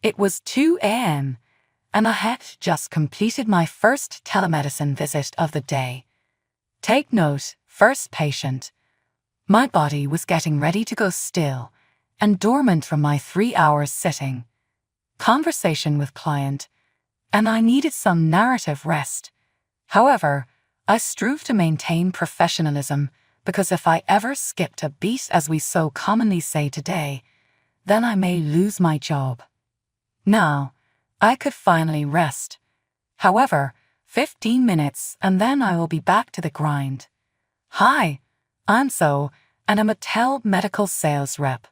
It was 2 a.m., and I had just completed my first telemedicine visit of the day. Take note, first patient. My body was getting ready to go still and dormant from my 3 hours sitting. Conversation with client, and I needed some narrative rest. However, I strove to maintain professionalism because if I ever skipped a beat, as we so commonly say today, then I may lose my job. Now, I could finally rest. However, 15 minutes and then I will be back to the grind. Hi, I'm So, and I'm a medical sales rep.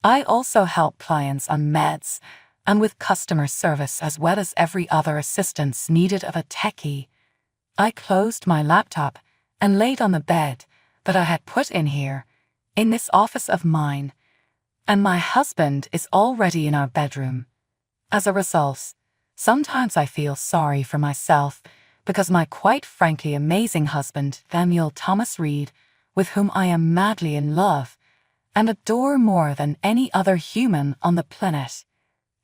I also help clients on meds and with customer service as well as every other assistance needed of a techie. I closed my laptop and laid on the bed that I had put in here, in this office of mine, and my husband is already in our bedroom. As a result, sometimes I feel sorry for myself because my quite frankly amazing husband, Samuel Thomas Reed, with whom I am madly in love and adore more than any other human on the planet,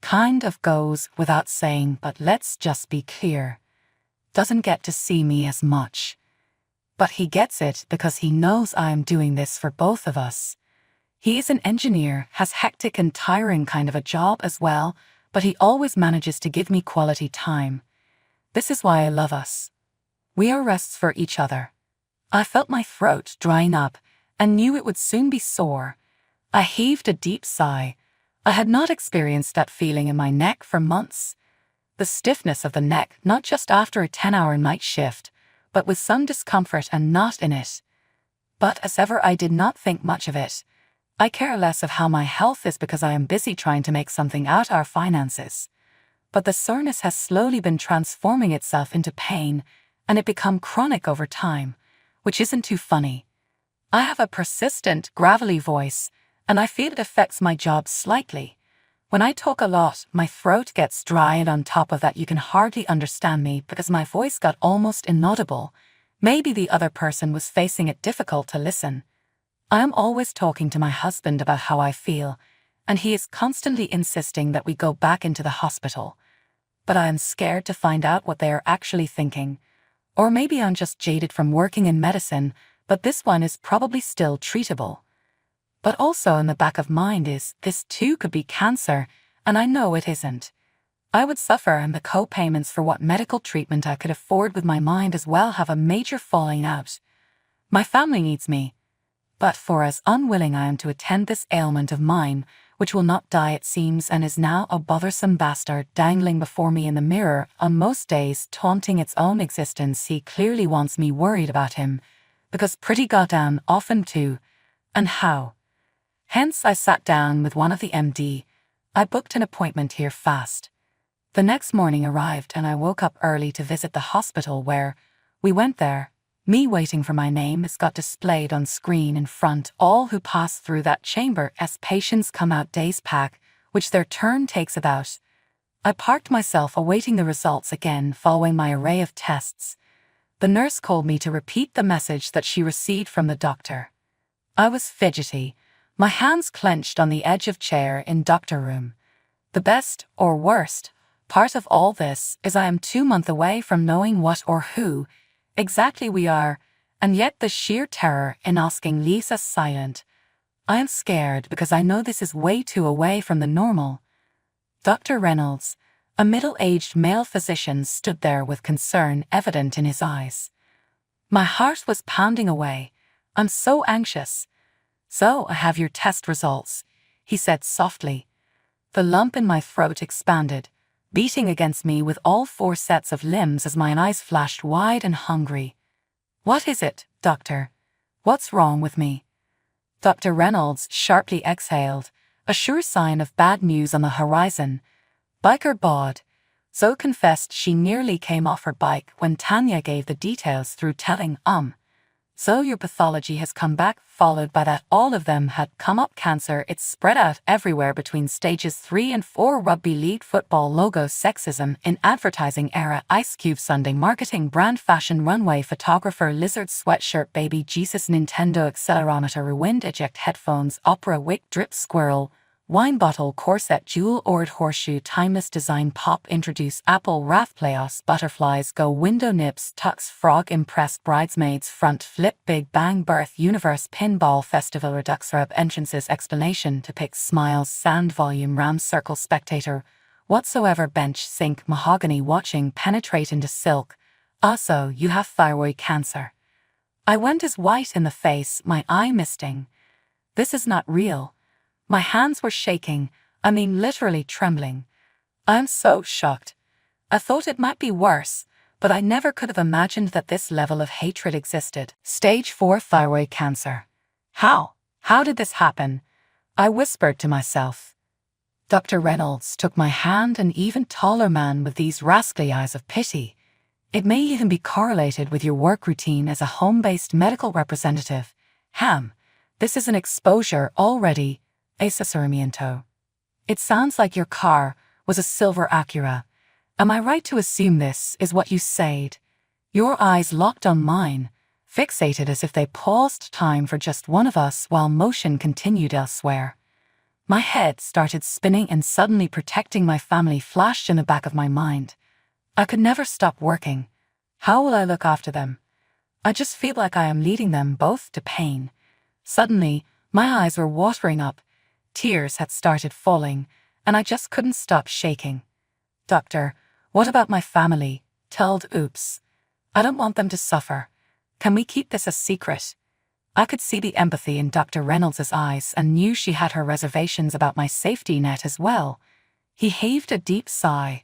kind of goes without saying, but let's just be clear, doesn't get to see me as much. But he gets it because he knows I am doing this for both of us. He is an engineer, has hectic and tiring kind of a job as well, but he always manages to give me quality time. This is why I love us. We are rests for each other. I felt my throat drying up and knew it would soon be sore. I heaved a deep sigh. I had not experienced that feeling in my neck for months. The stiffness of the neck, not just after a 10-hour night shift, but with some discomfort and not in it. But as ever, I did not think much of it. I care less of how my health is because I am busy trying to make something out our finances. But the soreness has slowly been transforming itself into pain, and it become chronic over time, which isn't too funny. I have a persistent, gravelly voice, and I feel it affects my job slightly. When I talk a lot, my throat gets dry, and on top of that you can hardly understand me because my voice got almost inaudible. Maybe the other person was facing it difficult to listen. I am always talking to my husband about how I feel, and he is constantly insisting that we go back into the hospital. But I am scared to find out what they are actually thinking. Or maybe I'm just jaded from working in medicine, but this one is probably still treatable. But also in the back of mind is, this too could be cancer, and I know it isn't. I would suffer, and the co-payments for what medical treatment I could afford with my mind as well have a major falling out. My family needs me. But for as unwilling I am to attend this ailment of mine, which will not die it seems, and is now a bothersome bastard dangling before me in the mirror on most days, taunting its own existence, he clearly wants me worried about him, because pretty goddamn often too. And how? Hence I sat down with one of the MD. I booked an appointment here fast. The next morning arrived and I woke up early to visit the hospital where we went there. Me waiting for my name is got displayed on screen in front all who pass through that chamber as patients come out days pack, which their turn takes about. I parked myself awaiting the results again following my array of tests. The nurse called me to repeat the message that she received from the doctor. I was fidgety, my hands clenched on the edge of chair in doctor room. The best, or worst, part of all this is I am 2 months away from knowing what or who exactly we are, and yet the sheer terror in asking leaves us silent. I am scared because I know this is way too away from the normal. Dr. Reynolds, a middle-aged male physician, stood there with concern evident in his eyes. My heart was pounding away. I'm so anxious. So I have your test results, he said softly. The lump in my throat expanded, beating against me with all 4 sets of limbs as my eyes flashed wide and hungry. What is it, doctor? What's wrong with me? Dr. Reynolds sharply exhaled, a sure sign of bad news on the horizon. Biker bod. Zoe confessed she nearly came off her bike when Tanya gave the details through telling So your pathology has come back, followed by that all of them had come up cancer. It's spread out everywhere between stages 3 and 4. Rugby league football logo, sexism in advertising era, Ice Cube Sunday marketing, brand fashion, runway photographer, lizard sweatshirt, baby Jesus, Nintendo accelerometer, ruined, eject headphones, opera wig, drip squirrel, Wine bottle, corset, jewel, ored horseshoe, timeless design, pop, introduce, apple, raft, playoffs, butterflies, go, window, nips, tux, frog, impressed, bridesmaids, front, flip, big bang, birth, universe, pinball, festival, redux, rub, entrances, explanation, depicts, smiles, sand, volume, ram, circle, spectator, whatsoever, bench, sink, mahogany, watching, penetrate into silk. Also, you have thyroid cancer. I went as white in the face, my eye misting. This is not real. My hands were shaking, I mean literally trembling. I am so shocked. I thought it might be worse, but I never could have imagined that this level of hatred existed. Stage 4 thyroid cancer. How? How did this happen? I whispered to myself. Dr. Reynolds took my hand, an even taller man with these rascally eyes of pity. It may even be correlated with your work routine as a home-based medical representative. This is an exposure already. Asesoramiento. It sounds like your car was a silver Acura. Am I right to assume this is what you said? Your eyes locked on mine, fixated as if they paused time for just one of us while motion continued elsewhere. My head started spinning and suddenly protecting my family flashed in the back of my mind. I could never stop working. How will I look after them? I just feel like I am leading them both to pain. Suddenly, my eyes were watering up. Tears had started falling, and I just couldn't stop shaking. Doctor, what about my family? Oops. I don't want them to suffer. Can we keep this a secret? I could see the empathy in Dr. Reynolds' eyes and knew she had her reservations about my safety net as well. He heaved a deep sigh.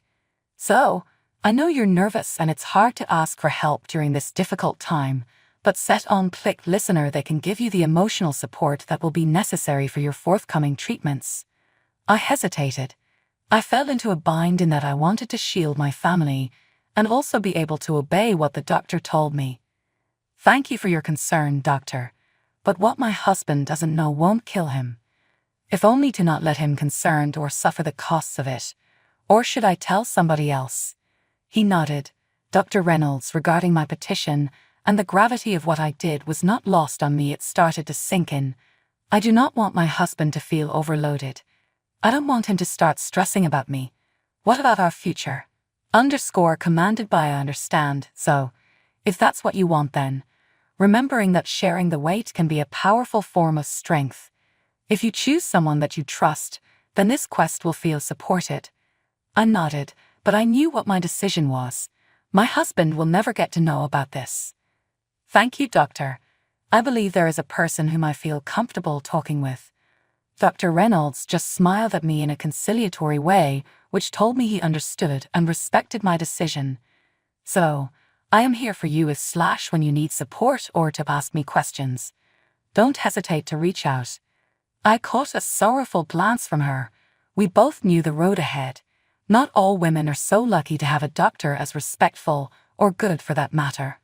So, I know you're nervous and it's hard to ask for help during this difficult time, but set on click listener, they can give you the emotional support that will be necessary for your forthcoming treatments. I hesitated. I fell into a bind in that I wanted to shield my family and also be able to obey what the doctor told me. Thank you for your concern, doctor, but what my husband doesn't know won't kill him. If only to not let him concerned or suffer the costs of it. Or should I tell somebody else? He nodded. Dr. Reynolds, regarding my petition, and the gravity of what I did was not lost on me. It started to sink in. I do not want my husband to feel overloaded. I don't want him to start stressing about me. What about our future? Commanded by I understand, so, if that's what you want then, remembering that sharing the weight can be a powerful form of strength. If you choose someone that you trust, then this quest will feel supported. I nodded, but I knew what my decision was. My husband will never get to know about this. Thank you, doctor. I believe there is a person whom I feel comfortable talking with. Dr. Reynolds just smiled at me in a conciliatory way, which told me he understood and respected my decision. So, I am here for you when you need support or to ask me questions. Don't hesitate to reach out. I caught a sorrowful glance from her. We both knew the road ahead. Not all women are so lucky to have a doctor as respectful, or good for that matter.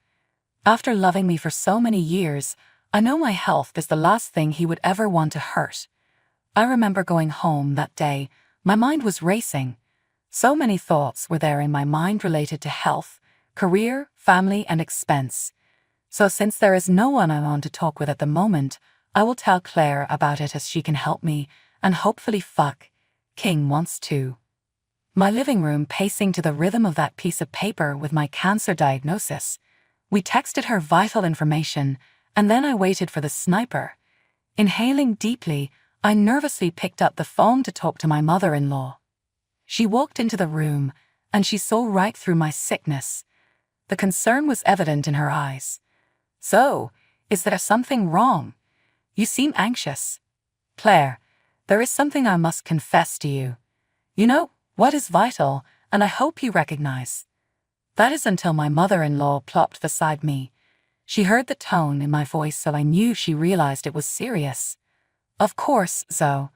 After loving me for so many years, I know my health is the last thing he would ever want to hurt. I remember going home that day, my mind was racing. So many thoughts were there in my mind related to health, career, family, and expense. So since there is no one I want to talk with at the moment, I will tell Claire about it as she can help me, and hopefully King wants to. My living room pacing to the rhythm of that piece of paper with my cancer diagnosis. We texted her vital information, and then I waited for the sniper. Inhaling deeply, I nervously picked up the phone to talk to my mother-in-law. She walked into the room, and she saw right through my sickness. The concern was evident in her eyes. So, is there something wrong? You seem anxious. Claire, there is something I must confess to you. You know what is vital, and I hope you recognize. That is until my mother-in-law plopped beside me. She heard the tone in my voice, so I knew she realized it was serious. Of course, Zoe.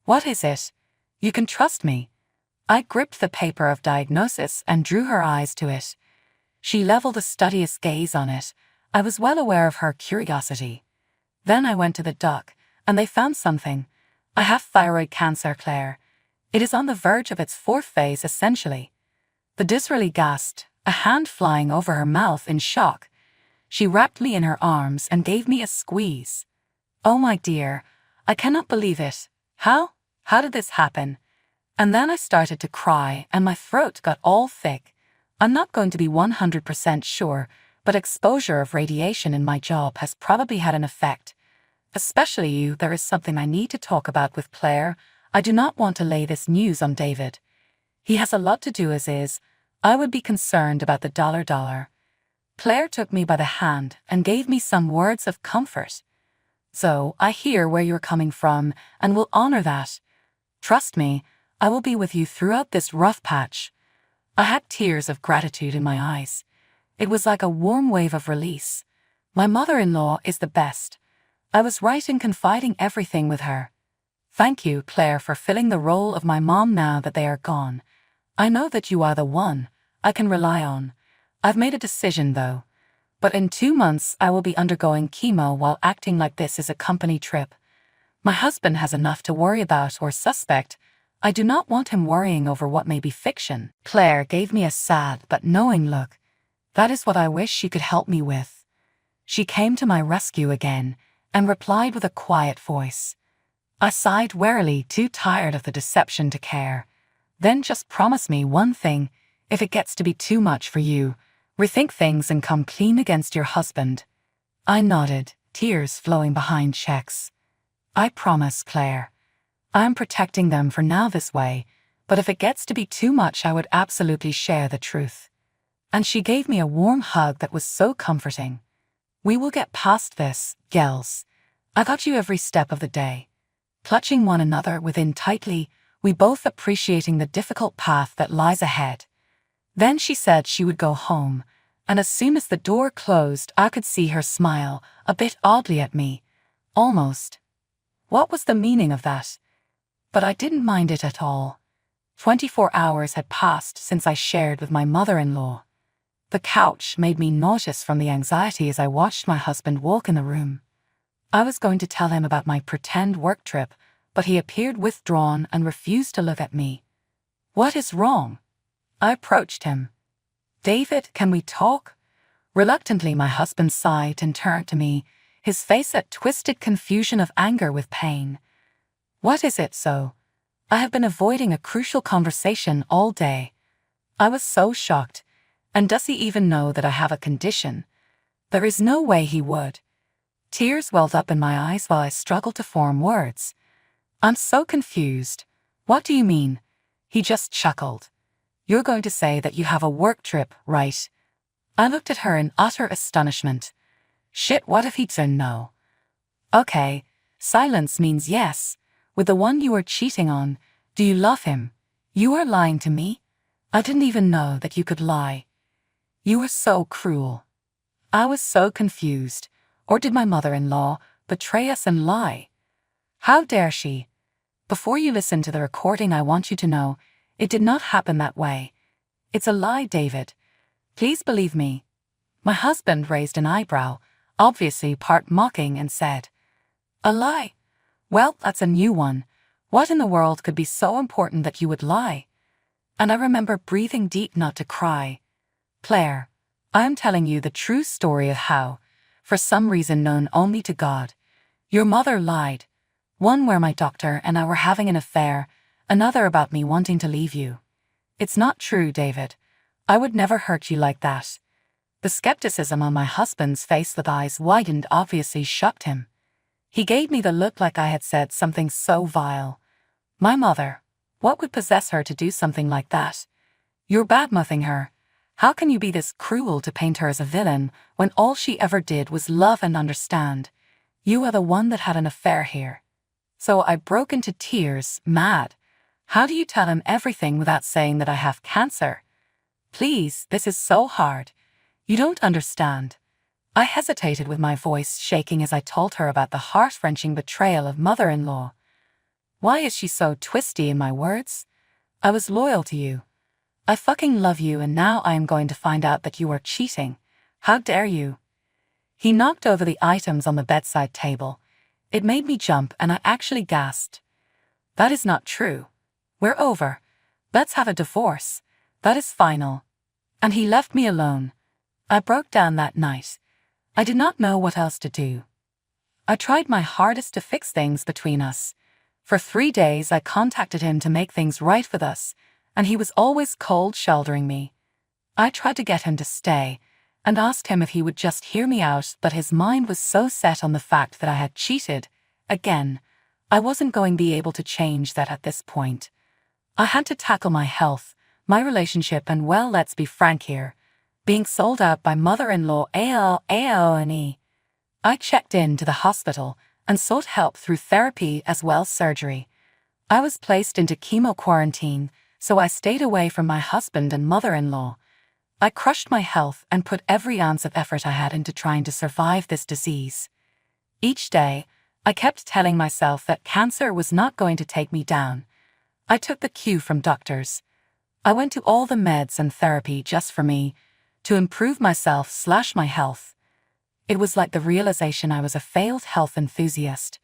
What is it? You can trust me. I gripped the paper of diagnosis and drew her eyes to it. She leveled a studious gaze on it. I was well aware of her curiosity. Then I went to the doc, and they found something. I have thyroid cancer, Claire. It is on the verge of its fourth phase, essentially. The Disraeli gasped, a hand flying over her mouth in shock. She wrapped me in her arms and gave me a squeeze. Oh my dear, I cannot believe it. How How did this happen? And then I started to cry and my throat got all thick. I'm not going to be 100% sure, but exposure of radiation in my job has probably had an effect. Especially you, there is something I need to talk about with Claire. I do not want to lay this news on David. He has a lot to do as is. I would be concerned about the dollar. Claire took me by the hand and gave me some words of comfort. So, I hear where you're coming from and will honor that. Trust me, I will be with you throughout this rough patch. I had tears of gratitude in my eyes. It was like a warm wave of release. My mother-in-law is the best. I was right in confiding everything with her. Thank you, Claire, for filling the role of my mom now that they are gone. I know that you are the one I can rely on. I've made a decision, though. But in 2 months, I will be undergoing chemo while acting like this is a company trip. My husband has enough to worry about or suspect. I do not want him worrying over what may be fiction. Claire gave me a sad but knowing look. That is what I wish she could help me with. She came to my rescue again and replied with a quiet voice. I sighed wearily, too tired of the deception to care. Then just promise me one thing. If it gets to be too much for you, rethink things and come clean against your husband. I nodded, tears flowing behind checks. I promise, Claire. I'm protecting them for now this way, but if it gets to be too much, I would absolutely share the truth. And she gave me a warm hug that was so comforting. We will get past this, gels. I got you every step of the day. Clutching one another within tightly, we both appreciating the difficult path that lies ahead. Then she said she would go home, and as soon as the door closed, I could see her smile, a bit oddly at me. Almost. What was the meaning of that? But I didn't mind it at all. 24 hours had passed since I shared with my mother-in-law. The couch made me nauseous from the anxiety as I watched my husband walk in the room. I was going to tell him about my pretend work trip, but he appeared withdrawn and refused to look at me. What is wrong? I approached him. David, can we talk? Reluctantly, my husband sighed and turned to me, his face a twisted confusion of anger with pain. What is it, so? I have been avoiding a crucial conversation all day. I was so shocked. And does he even know that I have a condition? There is no way he would. Tears welled up in my eyes while I struggled to form words. I'm so confused. What do you mean? He just chuckled. You're going to say that you have a work trip, right? I looked at her in utter astonishment. Shit, what if he'd said no? Okay, silence means yes. With the one you are cheating on, do you love him? You are lying to me? I didn't even know that you could lie. You are so cruel. I was so confused. Or did my mother-in-law betray us and lie? How dare she? Before you listen to the recording, I want you to know, it did not happen that way. It's a lie, David. Please believe me. My husband raised an eyebrow, obviously part mocking, and said, A lie? Well, that's a new one. What in the world could be so important that you would lie? And I remember breathing deep not to cry. Claire, I am telling you the true story of how, for some reason known only to God, your mother lied. One where my doctor and I were having an affair, another about me wanting to leave you. It's not true, David. I would never hurt you like that. The skepticism on my husband's face with eyes widened obviously shocked him. He gave me the look like I had said something so vile. My mother, what would possess her to do something like that? You're bad-mouthing her. How can you be this cruel to paint her as a villain when all she ever did was love and understand? You are the one that had an affair here. So I broke into tears, mad. How do you tell him everything without saying that I have cancer? Please, this is so hard. You don't understand. I hesitated with my voice shaking as I told her about the heart-wrenching betrayal of mother-in-law. Why is she so twisty in my words? I was loyal to you. I fucking love you, and now I am going to find out that you are cheating. How dare you? He knocked over the items on the bedside table. It made me jump and I actually gasped. That is not true. We're over. Let's have a divorce. That is final. And he left me alone. I broke down that night. I did not know what else to do. I tried my hardest to fix things between us. For 3 days I contacted him to make things right with us, and he was always cold-shouldering me. I tried to get him to stay, and asked him if he would just hear me out, but his mind was so set on the fact that I had cheated. Again, I wasn't going to be able to change that at this point. I had to tackle my health, my relationship, and well, let's be frank here, being sold out by mother-in-law ALAONE. I checked in to the hospital and sought help through therapy as well as surgery. I was placed into chemo quarantine, so I stayed away from my husband and mother-in-law. I crushed my health and put every ounce of effort I had into trying to survive this disease. Each day, I kept telling myself that cancer was not going to take me down. I took the cue from doctors. I went to all the meds and therapy just for me, to improve myself/my health. It was like the realization I was a failed health enthusiast.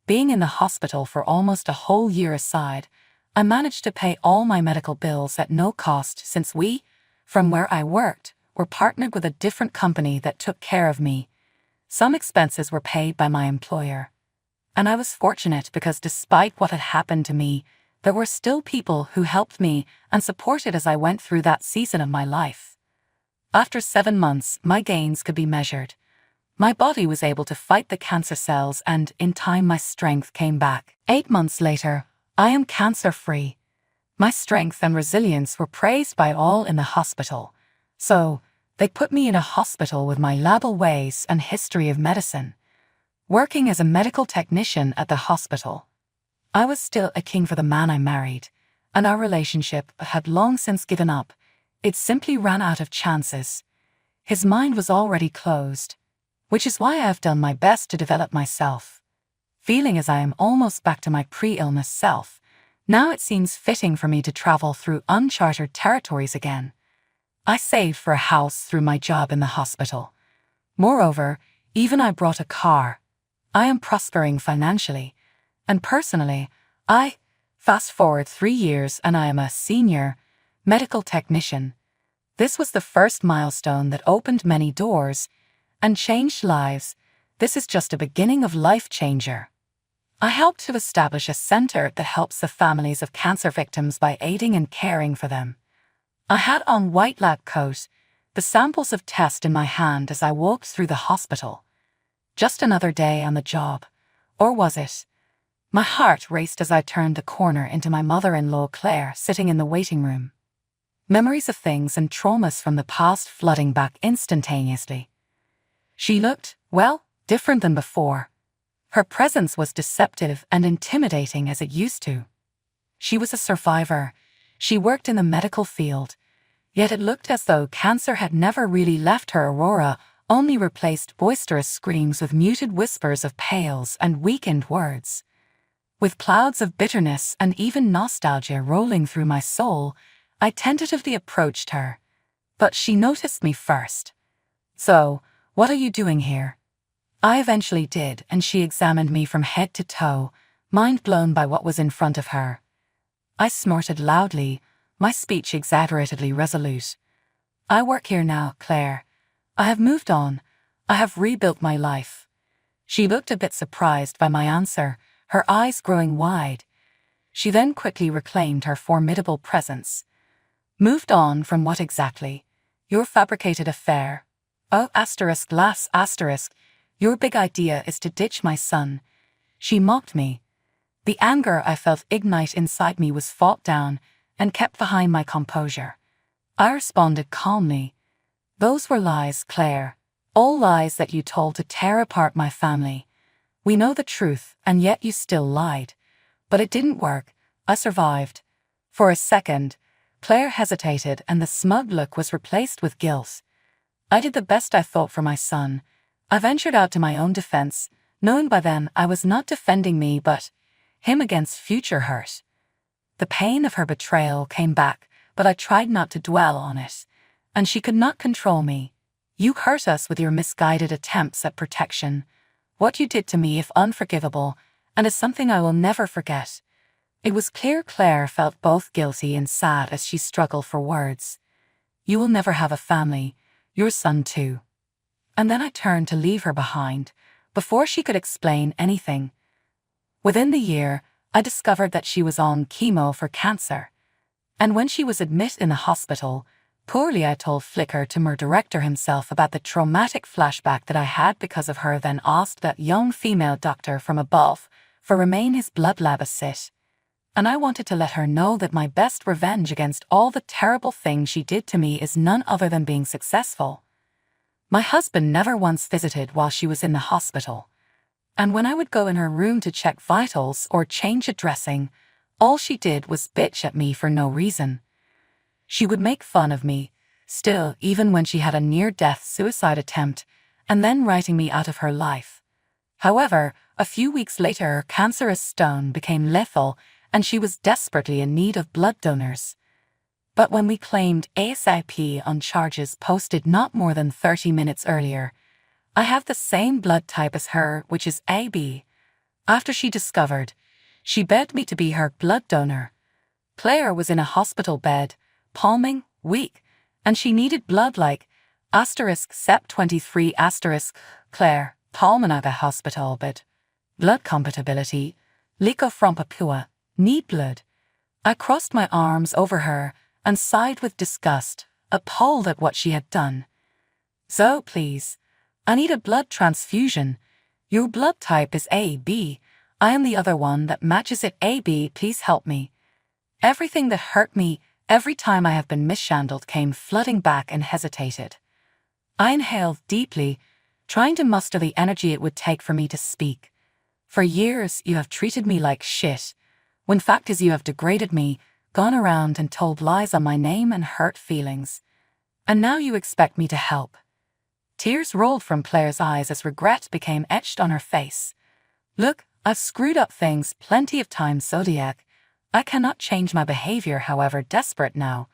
Being in the hospital for almost a whole year aside, I managed to pay all my medical bills at no cost since we, from where I worked, were partnered with a different company that took care of me. Some expenses were paid by my employer. And I was fortunate because despite what had happened to me, there were still people who helped me and supported as I went through that season of my life. After 7 months, my gains could be measured. My body was able to fight the cancer cells, and in time my strength came back. 8 months later, I am cancer-free. My strength and resilience were praised by all in the hospital. So, they put me in a hospital with my labile ways and history of medicine. Working as a medical technician at the hospital, I was still a king for the man I married, and our relationship had long since given up. It simply ran out of chances. His mind was already closed, which is why I have done my best to develop myself. Feeling as I am almost back to my pre-illness self, now it seems fitting for me to travel through uncharted territories again. I saved for a house through my job in the hospital. Moreover, even I bought a car. I am prospering financially. And personally, fast forward 3 years and I am a senior medical technician. This was the first milestone that opened many doors and changed lives. This is just a beginning of life changer. I helped to establish a center that helps the families of cancer victims by aiding and caring for them. I had on white lab coat, the samples of tests in my hand as I walked through the hospital. Just another day on the job. Or was it? My heart raced as I turned the corner into my mother-in-law Claire sitting in the waiting room. Memories of things and traumas from the past flooding back instantaneously. She looked, well, different than before. Her presence was deceptive and intimidating as it used to. She was a survivor. She worked in the medical field. Yet it looked as though cancer had never really left her aurora, only replaced boisterous screams with muted whispers of pails and weakened words. With clouds of bitterness and even nostalgia rolling through my soul, I tentatively approached her. But she noticed me first. So, what are you doing here? I eventually did, and she examined me from head to toe, mind blown by what was in front of her. I snorted loudly, my speech exaggeratedly resolute. I work here now, Claire. I have moved on. I have rebuilt my life. She looked a bit surprised by my answer, her eyes growing wide. She then quickly reclaimed her formidable presence. Moved on from what exactly? Your fabricated affair. Oh, lass, your big idea is to ditch my son. She mocked me. The anger I felt ignite inside me was fought down and kept behind my composure. I responded calmly. Those were lies, Claire. All lies that you told to tear apart my family. We know the truth, and yet you still lied. But it didn't work. I survived. For a second, Claire hesitated and the smug look was replaced with guilt. I did the best I thought for my son. I ventured out to my own defense, knowing by then I was not defending me but him against future hurt. The pain of her betrayal came back, but I tried not to dwell on it. And she could not control me. You hurt us with your misguided attempts at protection. What you did to me is unforgivable, and is something I will never forget. It was clear Claire felt both guilty and sad as she struggled for words. You will never have a family, your son too. And then I turned to leave her behind, before she could explain anything. Within the year, I discovered that she was on chemo for cancer. And when she was admitted in the hospital, poorly I told Flickr to my director himself about the traumatic flashback that I had because of her, then asked that young female doctor from above for remain his blood lab assist. And I wanted to let her know that my best revenge against all the terrible things she did to me is none other than being successful. My husband never once visited while she was in the hospital. And when I would go in her room to check vitals or change a dressing, all she did was bitch at me for no reason. She would make fun of me, still, even when she had a near-death suicide attempt, and then writing me out of her life. However, a few weeks later, her cancerous stone became lethal, and she was desperately in need of blood donors. But when we claimed ASAP on charges posted not more than 30 minutes earlier, I have the same blood type as her, which is AB. After she discovered, she begged me to be her blood donor. Claire was in a hospital bed, palming, weak, and she needed blood like *Sep23*. Claire, palming at the hospital bed. Blood compatibility, Liko from Papua, need blood. I crossed my arms over her and sighed with disgust, appalled at what she had done. So, please, I need a blood transfusion. Your blood type is AB. I am the other one that matches it. AB, please help me. Everything that hurt me every time I have been mishandled came flooding back and hesitated. I inhaled deeply, trying to muster the energy it would take for me to speak. For years you have treated me like shit, when fact is you have degraded me, gone around and told lies on my name and hurt feelings. And now you expect me to help. Tears rolled from Claire's eyes as regret became etched on her face. Look, I've screwed up things plenty of times, Zodiac. I cannot change my behavior, however desperate now.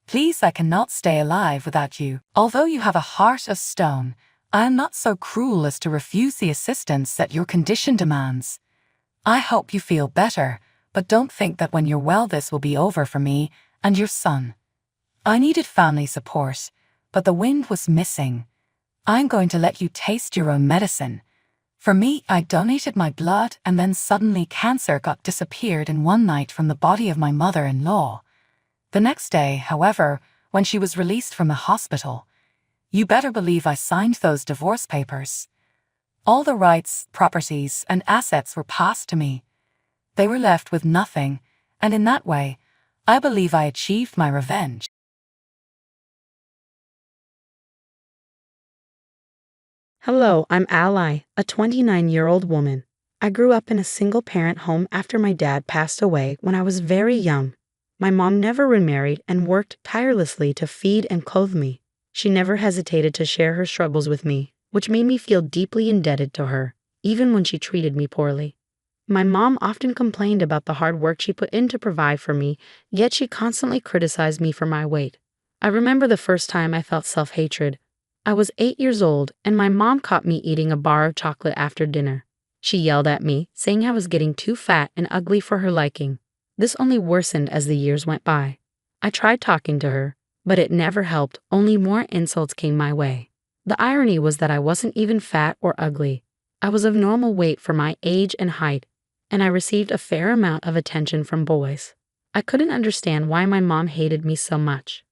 Please, I cannot stay alive without you. Although you have a heart of stone, I am not so cruel as to refuse the assistance that your condition demands. I hope you feel better, but don't think that when you're well this will be over for me and your son. I needed family support, but the wind was missing. I'm going to let you taste your own medicine. For me, I donated my blood and then suddenly cancer disappeared in one night from the body of my mother-in-law. The next day, however, when she was released from the hospital, you better believe I signed those divorce papers. All the rights, properties, and assets were passed to me. They were left with nothing, and in that way, I believe I achieved my revenge. Hello, I'm Ally, a 29-year-old woman. I grew up in a single-parent home after my dad passed away when I was very young. My mom never remarried and worked tirelessly to feed and clothe me. She never hesitated to share her struggles with me, which made me feel deeply indebted to her, even when she treated me poorly. My mom often complained about the hard work she put in to provide for me, yet she constantly criticized me for my weight. I remember the first time I felt self-hatred. I was 8 years old, and my mom caught me eating a bar of chocolate after dinner. She yelled at me, saying I was getting too fat and ugly for her liking. This only worsened as the years went by. I tried talking to her, but it never helped, only more insults came my way. The irony was that I wasn't even fat or ugly. I was of normal weight for my age and height, and I received a fair amount of attention from boys. I couldn't understand why my mom hated me so much.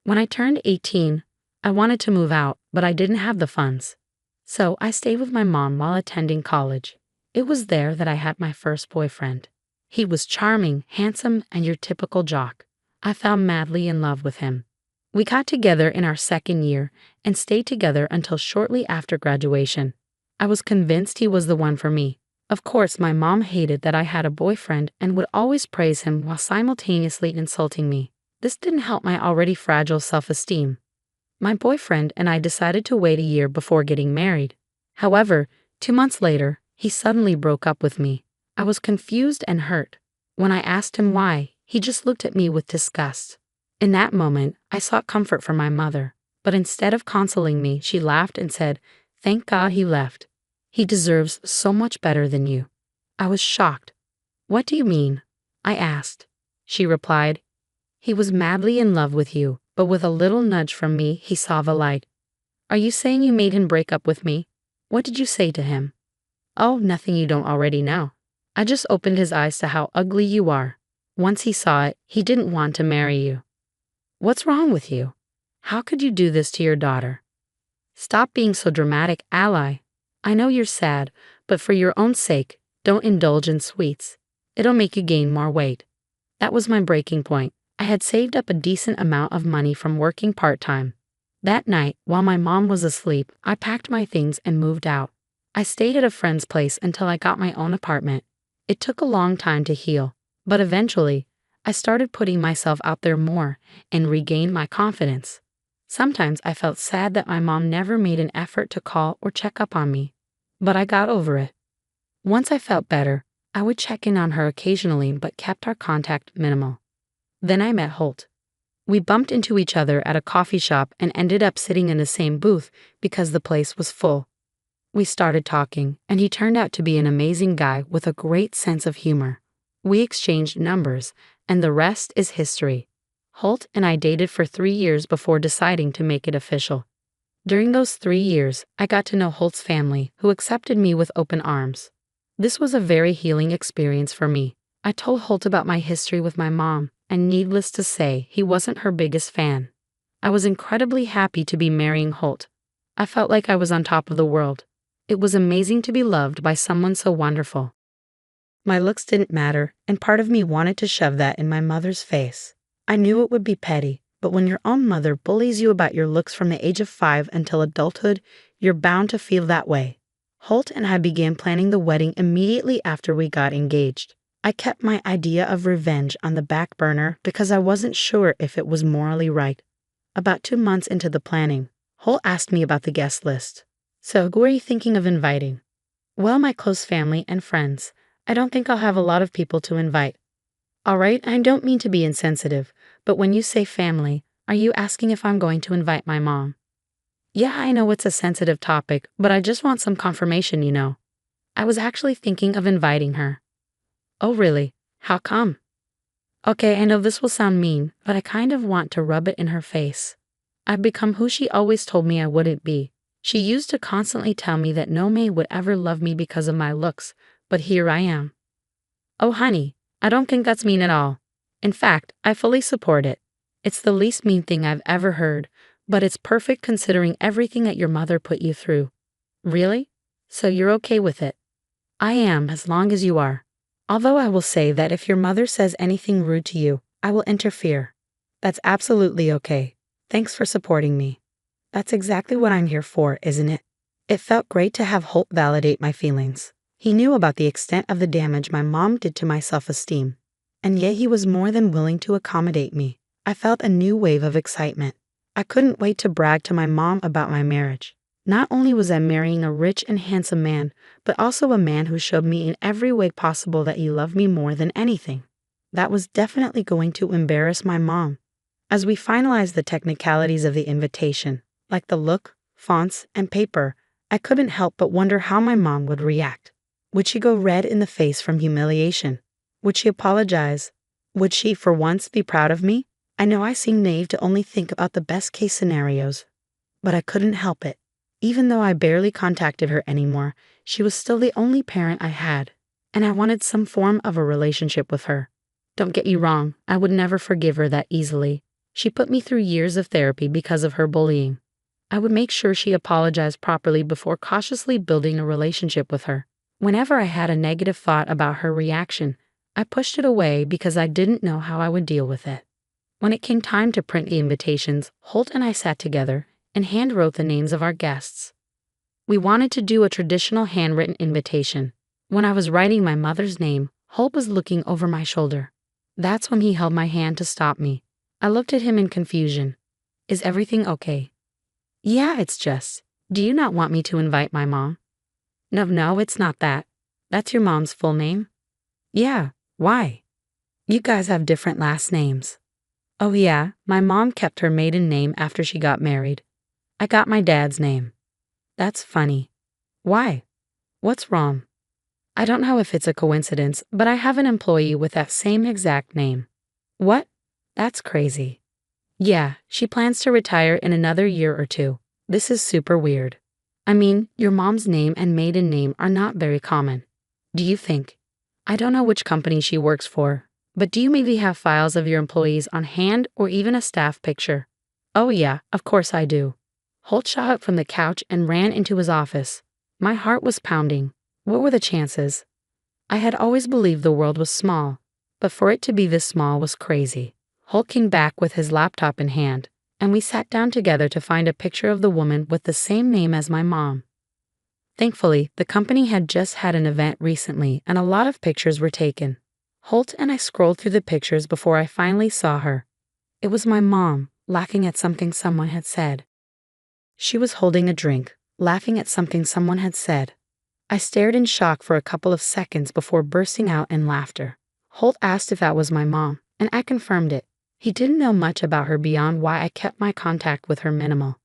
When I turned 18, I wanted to move out, but I didn't have the funds. So I stayed with my mom while attending college. It was there that I had my first boyfriend. He was charming, handsome, and your typical jock. I fell madly in love with him. We got together in our second year and stayed together until shortly after graduation. I was convinced he was the one for me. Of course, my mom hated that I had a boyfriend and would always praise him while simultaneously insulting me. This didn't help my already fragile self-esteem. My boyfriend and I decided to wait a year before getting married. However, 2 months later, he suddenly broke up with me. I was confused and hurt. When I asked him why, he just looked at me with disgust. In that moment, I sought comfort from my mother, but instead of consoling me, she laughed and said, "Thank God he left. He deserves so much better than you." I was shocked. "What do you mean?" I asked. She replied, "He was madly in love with you, but with a little nudge from me, he saw the light." "Are you saying you made him break up with me? What did you say to him?" "Oh, nothing you don't already know." I just opened his eyes to how ugly you are. Once he saw it, he didn't want to marry you. What's wrong with you? How could you do this to your daughter? Stop being so dramatic, ally. I know you're sad, but for your own sake, don't indulge in sweets. It'll make you gain more weight. That was my breaking point. I had saved up a decent amount of money from working part-time. That night, while my mom was asleep, I packed my things and moved out. I stayed at a friend's place until I got my own apartment. It took a long time to heal, but eventually, I started putting myself out there more and regained my confidence. Sometimes I felt sad that my mom never made an effort to call or check up on me, but I got over it. Once I felt better, I would check in on her occasionally but kept our contact minimal. Then I met Holt. We bumped into each other at a coffee shop and ended up sitting in the same booth because the place was full. We started talking, and he turned out to be an amazing guy with a great sense of humor. We exchanged numbers, and the rest is history. Holt and I dated for 3 years before deciding to make it official. During those 3 years, I got to know Holt's family, who accepted me with open arms. This was a very healing experience for me. I told Holt about my history with my mom, and needless to say, he wasn't her biggest fan. I was incredibly happy to be marrying Holt. I felt like I was on top of the world. It was amazing to be loved by someone so wonderful. My looks didn't matter, and part of me wanted to shove that in my mother's face. I knew it would be petty, but when your own mother bullies you about your looks from the age of 5 until adulthood, you're bound to feel that way. Holt and I began planning the wedding immediately after we got engaged. I kept my idea of revenge on the back burner because I wasn't sure if it was morally right. About 2 months into the planning, Holt asked me about the guest list. So, who are you thinking of inviting? Well, my close family and friends. I don't think I'll have a lot of people to invite. All right, I don't mean to be insensitive, but when you say family, are you asking if I'm going to invite my mom? Yeah, I know it's a sensitive topic, but I just want some confirmation, you know. I was actually thinking of inviting her. Oh, really? How come? Okay, I know this will sound mean, but I kind of want to rub it in her face. I've become who she always told me I wouldn't be. She used to constantly tell me that no man would ever love me because of my looks, but here I am. Oh, honey, I don't think that's mean at all. In fact, I fully support it. It's the least mean thing I've ever heard, but it's perfect considering everything that your mother put you through. Really? So you're okay with it? I am, as long as you are. Although I will say that if your mother says anything rude to you, I will interfere. That's absolutely okay. Thanks for supporting me. That's exactly what I'm here for, isn't it? It felt great to have Holt validate my feelings. He knew about the extent of the damage my mom did to my self-esteem, and yet he was more than willing to accommodate me. I felt a new wave of excitement. I couldn't wait to brag to my mom about my marriage. Not only was I marrying a rich and handsome man, but also a man who showed me in every way possible that he loved me more than anything. That was definitely going to embarrass my mom. As we finalized the technicalities of the invitation, like the look, fonts, and paper, I couldn't help but wonder how my mom would react. Would she go red in the face from humiliation? Would she apologize? Would she, for once, be proud of me? I know I seem naive to only think about the best-case scenarios, but I couldn't help it. Even though I barely contacted her anymore, she was still the only parent I had, and I wanted some form of a relationship with her. Don't get you wrong, I would never forgive her that easily. She put me through years of therapy because of her bullying. I would make sure she apologized properly before cautiously building a relationship with her. Whenever I had a negative thought about her reaction, I pushed it away because I didn't know how I would deal with it. When it came time to print the invitations, Holt and I sat together and hand-wrote the names of our guests. We wanted to do a traditional handwritten invitation. When I was writing my mother's name, Holt was looking over my shoulder. That's when he held my hand to stop me. I looked at him in confusion. Is everything okay? Yeah, it's just. Do you not want me to invite my mom? No, it's not that. That's your mom's full name? Yeah, why? You guys have different last names. Oh yeah, my mom kept her maiden name after she got married. I got my dad's name. That's funny. Why? What's wrong? I don't know if it's a coincidence, but I have an employee with that same exact name. What? That's crazy. Yeah, she plans to retire in another year or 2. This is super weird. I mean, your mom's name and maiden name are not very common. Do you think? I don't know which company she works for, but do you maybe have files of your employees on hand or even a staff picture? Oh yeah, of course I do. Holt shot up from the couch and ran into his office. My heart was pounding. What were the chances? I had always believed the world was small, but for it to be this small was crazy. Holt came back with his laptop in hand, and we sat down together to find a picture of the woman with the same name as my mom. Thankfully, the company had just had an event recently and a lot of pictures were taken. Holt and I scrolled through the pictures before I finally saw her. It was my mom, laughing at something someone had said. She was holding a drink, laughing at something someone had said. I stared in shock for a couple of seconds before bursting out in laughter. Holt asked if that was my mom, and I confirmed it. He didn't know much about her beyond why I kept my contact with her minimal.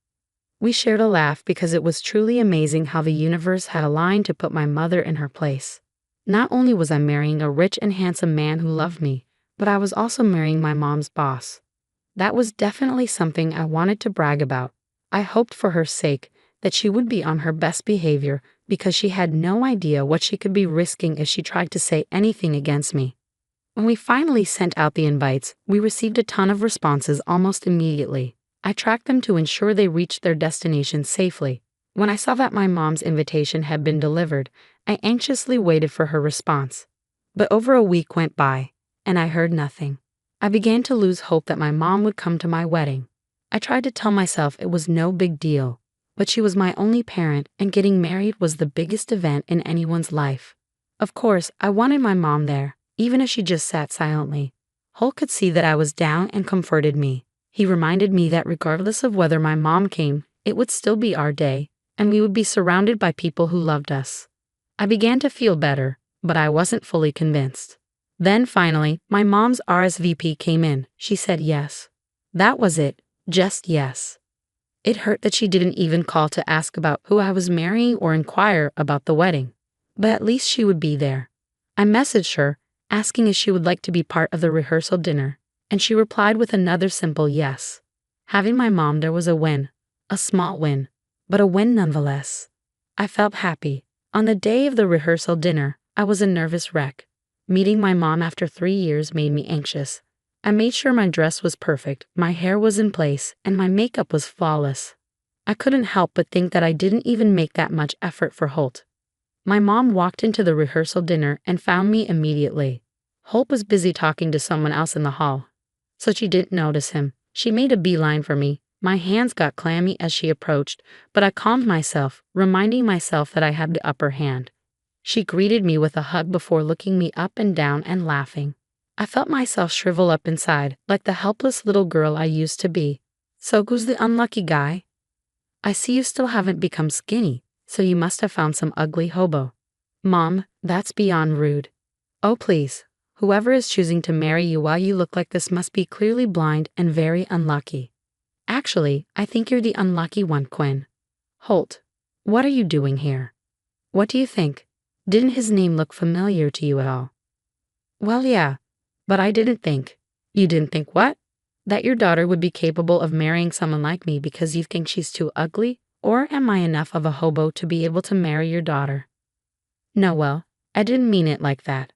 We shared a laugh because it was truly amazing how the universe had aligned to put my mother in her place. Not only was I marrying a rich and handsome man who loved me, but I was also marrying my mom's boss. That was definitely something I wanted to brag about. I hoped for her sake that she would be on her best behavior because she had no idea what she could be risking if she tried to say anything against me. When we finally sent out the invites, we received a ton of responses almost immediately. I tracked them to ensure they reached their destination safely. When I saw that my mom's invitation had been delivered, I anxiously waited for her response. But over a week went by, and I heard nothing. I began to lose hope that my mom would come to my wedding. I tried to tell myself it was no big deal, but she was my only parent and getting married was the biggest event in anyone's life. Of course, I wanted my mom there, even if she just sat silently. Holt could see that I was down and comforted me. He reminded me that regardless of whether my mom came, it would still be our day, and we would be surrounded by people who loved us. I began to feel better, but I wasn't fully convinced. Then finally, my mom's RSVP came in. She said yes. That was it, just yes. It hurt that she didn't even call to ask about who I was marrying or inquire about the wedding. But at least she would be there. I messaged her, asking if she would like to be part of the rehearsal dinner, and she replied with another simple yes. Having my mom there was a win, a small win, but a win nonetheless. I felt happy. On the day of the rehearsal dinner, I was a nervous wreck. Meeting my mom after 3 years made me anxious. I made sure my dress was perfect, my hair was in place, and my makeup was flawless. I couldn't help but think that I didn't even make that much effort for Holt. My mom walked into the rehearsal dinner and found me immediately. Holt was busy talking to someone else in the hall, so she didn't notice him. She made a beeline for me. My hands got clammy as she approached, but I calmed myself, reminding myself that I had the upper hand. She greeted me with a hug before looking me up and down and laughing. I felt myself shrivel up inside, like the helpless little girl I used to be. So who's the unlucky guy? I see you still haven't become skinny, so you must have found some ugly hobo. Mom, that's beyond rude. Oh please, whoever is choosing to marry you while you look like this must be clearly blind and very unlucky. Actually, I think you're the unlucky one, Quinn. Holt, what are you doing here? What do you think? Didn't his name look familiar to you at all? Well, yeah, but I didn't think. You didn't think what? That your daughter would be capable of marrying someone like me because you think she's too ugly? Or am I enough of a hobo to be able to marry your daughter? No, well, I didn't mean it like that.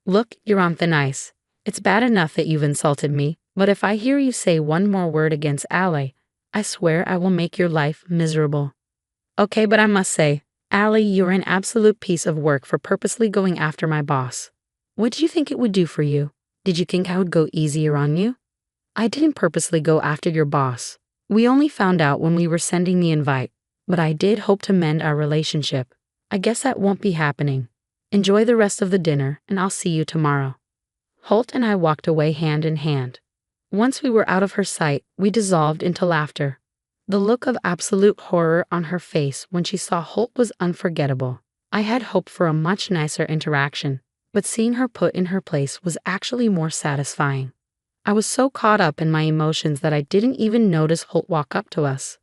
Look, you're on thin ice. It's bad enough that you've insulted me, but if I hear you say one more word against Allie, I swear I will make your life miserable. Okay, but I must say, Allie, you're an absolute piece of work for purposely going after my boss. What did you think it would do for you? Did you think I would go easier on you? I didn't purposely go after your boss. We only found out when we were sending the invite, but I did hope to mend our relationship. I guess that won't be happening. Enjoy the rest of the dinner, and I'll see you tomorrow. Holt and I walked away hand in hand. Once we were out of her sight, we dissolved into laughter. The look of absolute horror on her face when she saw Holt was unforgettable. I had hoped for a much nicer interaction, but seeing her put in her place was actually more satisfying. I was so caught up in my emotions that I didn't even notice Holt walk up to us.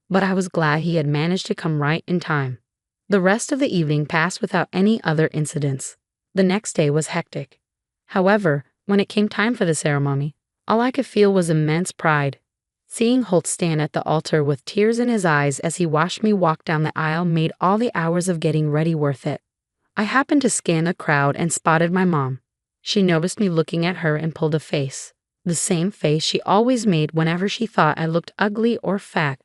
But I was glad he had managed to come right in time. The rest of the evening passed without any other incidents. The next day was hectic. However, when it came time for the ceremony, all I could feel was immense pride. Seeing Holt stand at the altar with tears in his eyes as he watched me walk down the aisle made all the hours of getting ready worth it. I happened to scan the crowd and spotted my mom. She noticed me looking at her and pulled a face. The same face she always made whenever she thought I looked ugly or fat.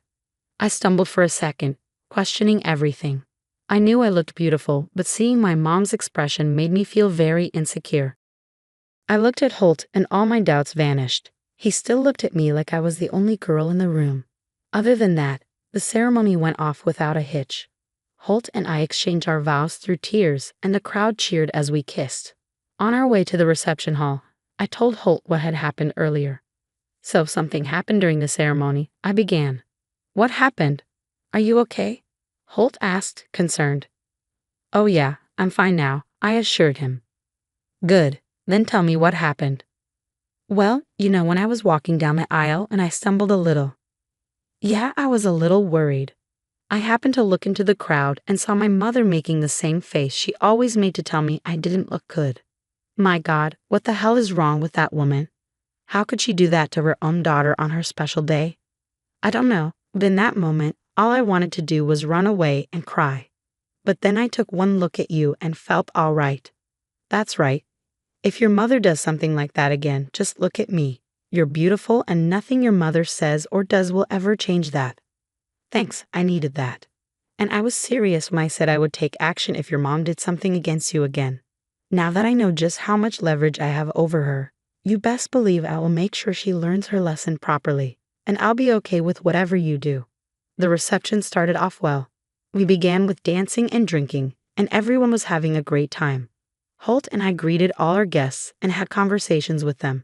I stumbled for a second, questioning everything. I knew I looked beautiful, but seeing my mom's expression made me feel very insecure. I looked at Holt and all my doubts vanished. He still looked at me like I was the only girl in the room. Other than that, the ceremony went off without a hitch. Holt and I exchanged our vows through tears, and the crowd cheered as we kissed. On our way to the reception hall, I told Holt what had happened earlier. So something happened during the ceremony, I began. What happened? Are you okay? Holt asked, concerned. Oh yeah, I'm fine now, I assured him. Good, then tell me what happened. Well, when I was walking down the aisle and I stumbled a little. Yeah, I was a little worried. I happened to look into the crowd and saw my mother making the same face she always made to tell me I didn't look good. My God, what the hell is wrong with that woman? How could she do that to her own daughter on her special day? I don't know, but in that moment, all I wanted to do was run away and cry. But then I took one look at you and felt all right. That's right. If your mother does something like that again, just look at me. You're beautiful and nothing your mother says or does will ever change that. Thanks, I needed that. And I was serious when I said I would take action if your mom did something against you again. Now that I know just how much leverage I have over her, you best believe I will make sure she learns her lesson properly, and I'll be okay with whatever you do. The reception started off well. We began with dancing and drinking, and everyone was having a great time. Holt and I greeted all our guests and had conversations with them.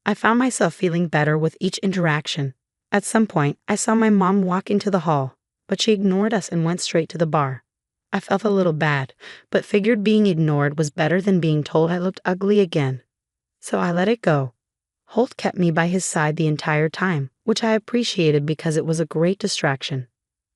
I found myself feeling better with each interaction. At some point, I saw my mom walk into the hall, but she ignored us and went straight to the bar. I felt a little bad, but figured being ignored was better than being told I looked ugly again. So I let it go. Holt kept me by his side the entire time, which I appreciated because it was a great distraction.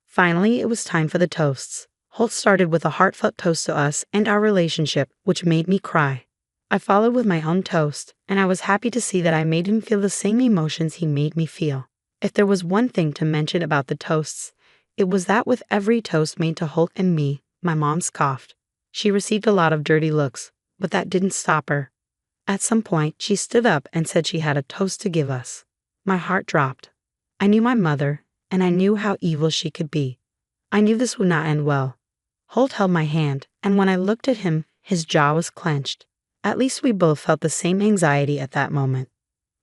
Finally, it was time for the toasts. Holt started with a heartfelt toast to us and our relationship, which made me cry. I followed with my own toast, and I was happy to see that I made him feel the same emotions he made me feel. If there was one thing to mention about the toasts, it was that with every toast made to Holt and me, my mom scoffed. She received a lot of dirty looks, but that didn't stop her. At some point, she stood up and said she had a toast to give us. My heart dropped. I knew my mother, and I knew how evil she could be. I knew this would not end well. Holt held my hand, and when I looked at him, his jaw was clenched. At least we both felt the same anxiety at that moment.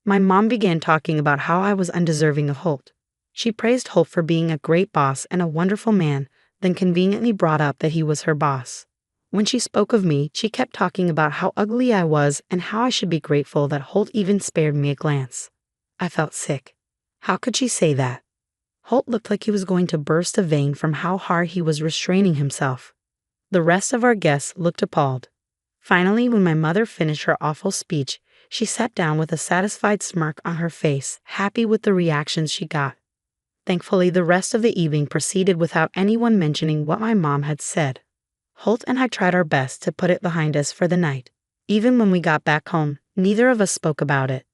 My mom began talking about how I was undeserving of Holt. She praised Holt for being a great boss and a wonderful man, then conveniently brought up that he was her boss. When she spoke of me, she kept talking about how ugly I was and how I should be grateful that Holt even spared me a glance. I felt sick. How could she say that? Holt looked like he was going to burst a vein from how hard he was restraining himself. The rest of our guests looked appalled. Finally, when my mother finished her awful speech, she sat down with a satisfied smirk on her face, happy with the reactions she got. Thankfully, the rest of the evening proceeded without anyone mentioning what my mom had said. Holt and I tried our best to put it behind us for the night. Even when we got back home, neither of us spoke about it.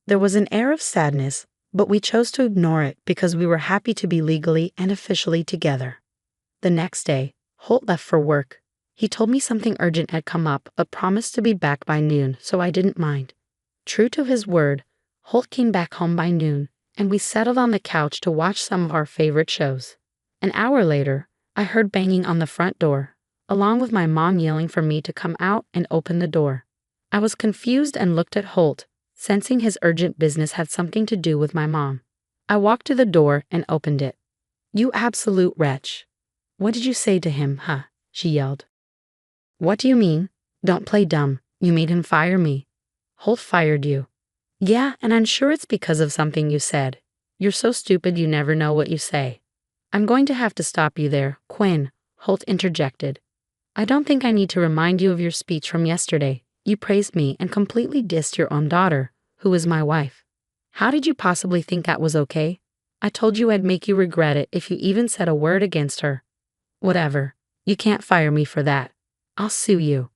There was an air of sadness, but we chose to ignore it because we were happy to be legally and officially together. The next day, Holt left for work. He told me something urgent had come up, but promised to be back by noon, so I didn't mind. True to his word, Holt came back home by noon, and we settled on the couch to watch some of our favorite shows. An hour later, I heard banging on the front door, along with my mom yelling for me to come out and open the door. I was confused and looked at Holt, sensing his urgent business had something to do with my mom. I walked to the door and opened it. "You absolute wretch. What did you say to him, huh?" she yelled. "What do you mean? Don't play dumb. You made him fire me." "Holt fired you." "Yeah, and I'm sure it's because of something you said. You're so stupid you never know what you say." "I'm going to have to stop you there, Quinn," Holt interjected. "I don't think I need to remind you of your speech from yesterday. You praised me and completely dissed your own daughter, who is my wife. How did you possibly think that was okay? I told you I'd make you regret it if you even said a word against her." "Whatever. You can't fire me for that. I'll sue you.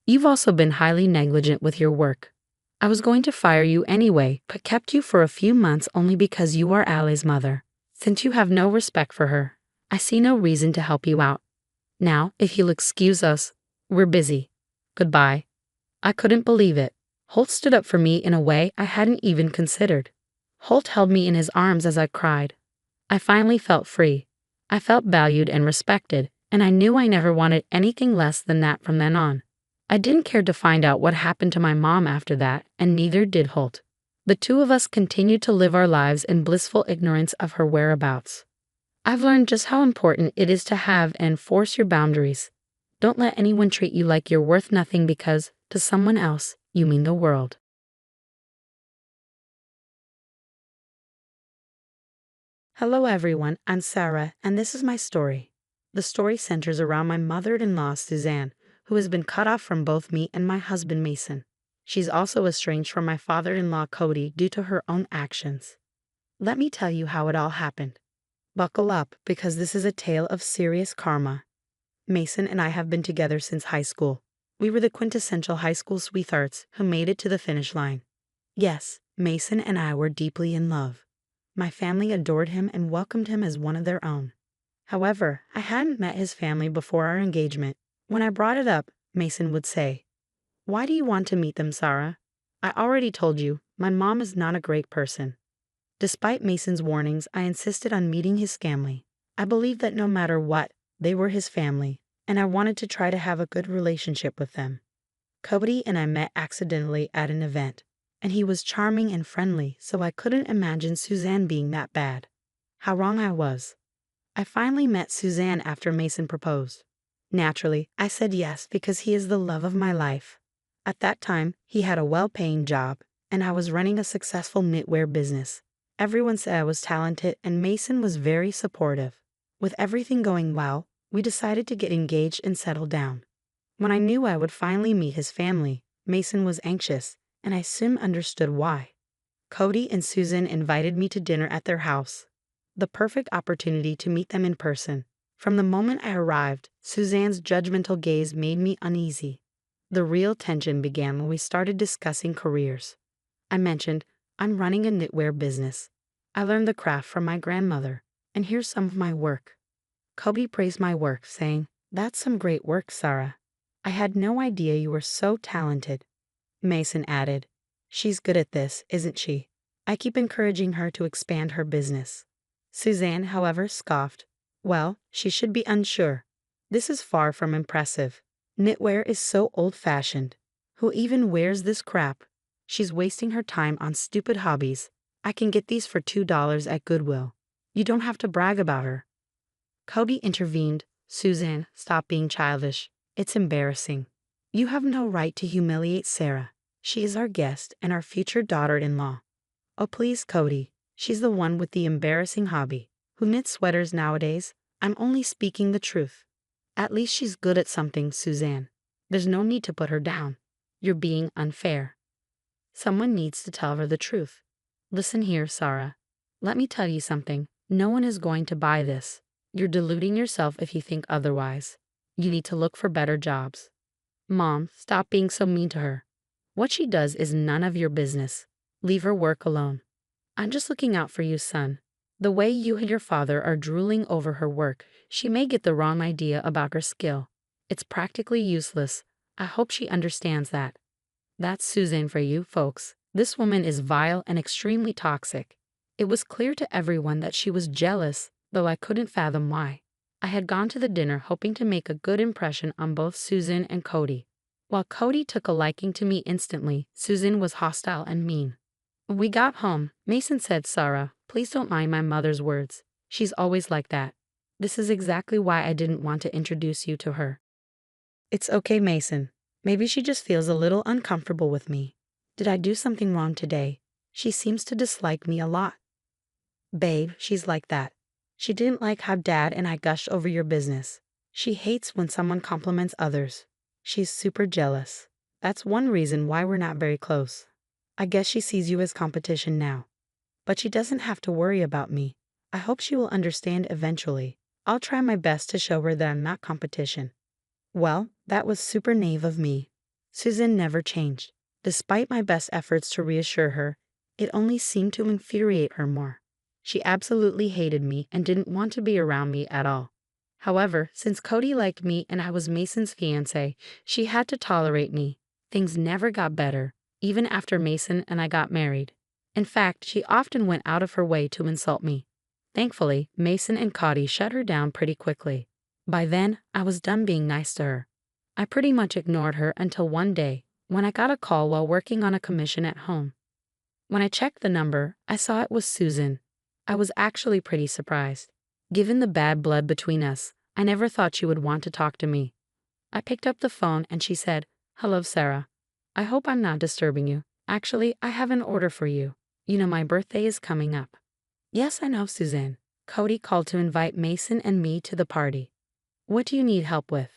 You've also been highly negligent with your work. I was going to fire you anyway, but kept you for a few months only because you are Allie's mother. Since you have no respect for her, I see no reason to help you out. Now, if you'll excuse us, We're busy. Goodbye. I couldn't believe it. Holt stood up for me in a way I hadn't even considered. Holt held me in his arms as I cried. I finally felt free. I felt valued and respected, and I knew I never wanted anything less than that from then on. I didn't care to find out what happened to my mom after that, and neither did Holt. The two of us continued to live our lives in blissful ignorance of her whereabouts. I've learned just how important it is to have and enforce your boundaries. Don't let anyone treat you like you're worth nothing because, to someone else, you mean the world. Hello everyone, I'm Sarah, and this is my story. The story centers around my mother-in-law, Suzanne, who has been cut off from both me and my husband, Mason. She's also estranged from my father-in-law, Cody, due to her own actions. Let me tell you how it all happened. Buckle up, because this is a tale of serious karma. Mason and I have been together since high school. We were the quintessential high school sweethearts who made it to the finish line. Yes, Mason and I were deeply in love. My family adored him and welcomed him as one of their own. However, I hadn't met his family before our engagement. When I brought it up, Mason would say, "Why do you want to meet them, Sarah? I already told you, my mom is not a great person." Despite Mason's warnings, I insisted on meeting his family. I believed that no matter what, they were his family, and I wanted to try to have a good relationship with them. Cody and I met accidentally at an event, and he was charming and friendly, so I couldn't imagine Suzanne being that bad. How wrong I was. I finally met Suzanne after Mason proposed. Naturally, I said yes because he is the love of my life. At that time, he had a well-paying job, and I was running a successful knitwear business. Everyone said I was talented, and Mason was very supportive. With everything going well, we decided to get engaged and settle down. When I knew I would finally meet his family, Mason was anxious, and I soon understood why. Cody and Susan invited me to dinner at their house. The perfect opportunity to meet them in person. From the moment I arrived, Suzanne's judgmental gaze made me uneasy. The real tension began when we started discussing careers. I mentioned, "I'm running a knitwear business. I learned the craft from my grandmother, and here's some of my work." Cody praised my work, saying, "That's some great work, Sarah. I had no idea you were so talented." Mason added, "She's good at this, isn't she? I keep encouraging her to expand her business." Suzanne, however, scoffed. "Well, she should be unsure. This is far from impressive. Knitwear is so old-fashioned. Who even wears this crap? She's wasting her time on stupid hobbies. I can get these for $2 at Goodwill. You don't have to brag about her." Cody intervened. "Suzanne, stop being childish. It's embarrassing. You have no right to humiliate Sarah. She is our guest and our future daughter-in-law." "Oh please, Cody. She's the one with the embarrassing hobby. Who knits sweaters nowadays? I'm only speaking the truth." "At least she's good at something, Suzanne. There's no need to put her down. You're being unfair. Someone needs to tell her the truth. Listen here, Sarah. Let me tell you something. No one is going to buy this. You're deluding yourself if you think otherwise. You need to look for better jobs." "Mom, stop being so mean to her. What she does is none of your business. Leave her work alone." "I'm just looking out for you, son. The way you and your father are drooling over her work, she may get the wrong idea about her skill. It's practically useless. I hope she understands that." That's Suzanne for you, folks. This woman is vile and extremely toxic. It was clear to everyone that she was jealous, though I couldn't fathom why. I had gone to the dinner hoping to make a good impression on both Susan and Cody. While Cody took a liking to me instantly, Susan was hostile and mean. When we got home, Mason said, "Sarah, please don't mind my mother's words. She's always like that. This is exactly why I didn't want to introduce you to her." "It's okay, Mason. Maybe she just feels a little uncomfortable with me. Did I do something wrong today? She seems to dislike me a lot." "Babe, she's like that. She didn't like how Dad and I gushed over your business. She hates when someone compliments others. She's super jealous. That's one reason why we're not very close. I guess she sees you as competition now. But she doesn't have to worry about me. I hope she will understand eventually. I'll try my best to show her that I'm not competition." Well, that was super naive of me. Susan never changed. Despite my best efforts to reassure her, it only seemed to infuriate her more. She absolutely hated me and didn't want to be around me at all. However, since Cody liked me and I was Mason's fiancé, she had to tolerate me. Things never got better, even after Mason and I got married. In fact, she often went out of her way to insult me. Thankfully, Mason and Cody shut her down pretty quickly. By then, I was done being nice to her. I pretty much ignored her until one day, when I got a call while working on a commission at home. When I checked the number, I saw it was Susan. I was actually pretty surprised. Given the bad blood between us, I never thought she would want to talk to me. I picked up the phone and she said, "Hello, Sarah. I hope I'm not disturbing you. Actually, I have an order for you. You know my birthday is coming up." "Yes, I know, Suzanne." Cody called to invite Mason and me to the party. "What do you need help with?"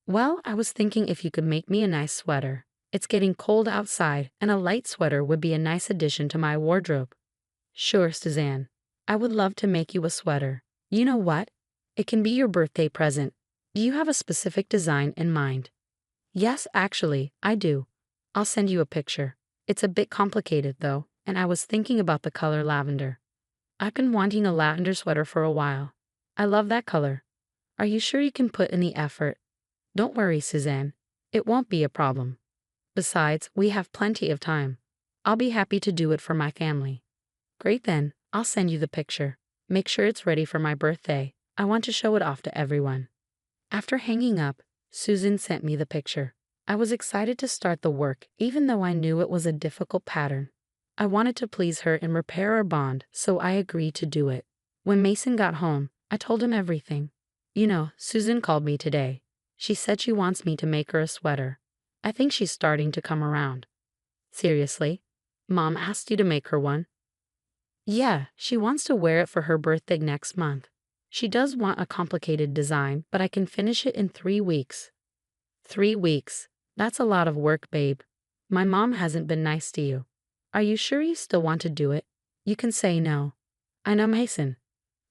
"Well, I was thinking if you could make me a nice sweater. It's getting cold outside, and a light sweater would be a nice addition to my wardrobe." "Sure, Suzanne. I would love to make you a sweater. You know what? It can be your birthday present. Do you have a specific design in mind?" "Yes, actually, I do. I'll send you a picture. It's a bit complicated, though, and I was thinking about the color lavender. I've been wanting a lavender sweater for a while. I love that color. Are you sure you can put in the effort?" "Don't worry, Suzanne. It won't be a problem. Besides, we have plenty of time. I'll be happy to do it for my family." "Great then, I'll send you the picture. Make sure it's ready for my birthday. I want to show it off to everyone." After hanging up, Susan sent me the picture. I was excited to start the work, even though I knew it was a difficult pattern. I wanted to please her and repair our bond, so I agreed to do it. When Mason got home, I told him everything. "You know, Susan called me today. She said she wants me to make her a sweater. I think she's starting to come around." "Seriously? Mom asked you to make her one?" "Yeah, she wants to wear it for her birthday next month. She does want a complicated design, but I can finish it in 3 weeks." 3 weeks? That's a lot of work, babe. My mom hasn't been nice to you. Are you sure you still want to do it? You can say no. I know, Mason.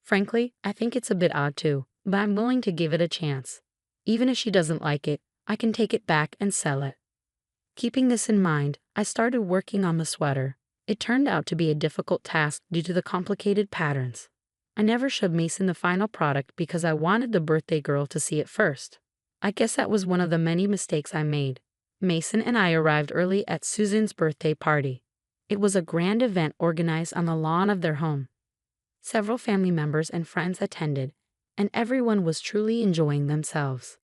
Frankly, I think it's a bit odd too, but I'm willing to give it a chance. Even if she doesn't like it, I can take it back and sell it. Keeping this in mind, I started working on the sweater. It turned out to be a difficult task due to the complicated patterns. I never showed Mason the final product because I wanted the birthday girl to see it first. I guess that was one of the many mistakes I made. Mason and I arrived early at Susan's birthday party. It was a grand event organized on the lawn of their home. Several family members and friends attended, and everyone was truly enjoying themselves.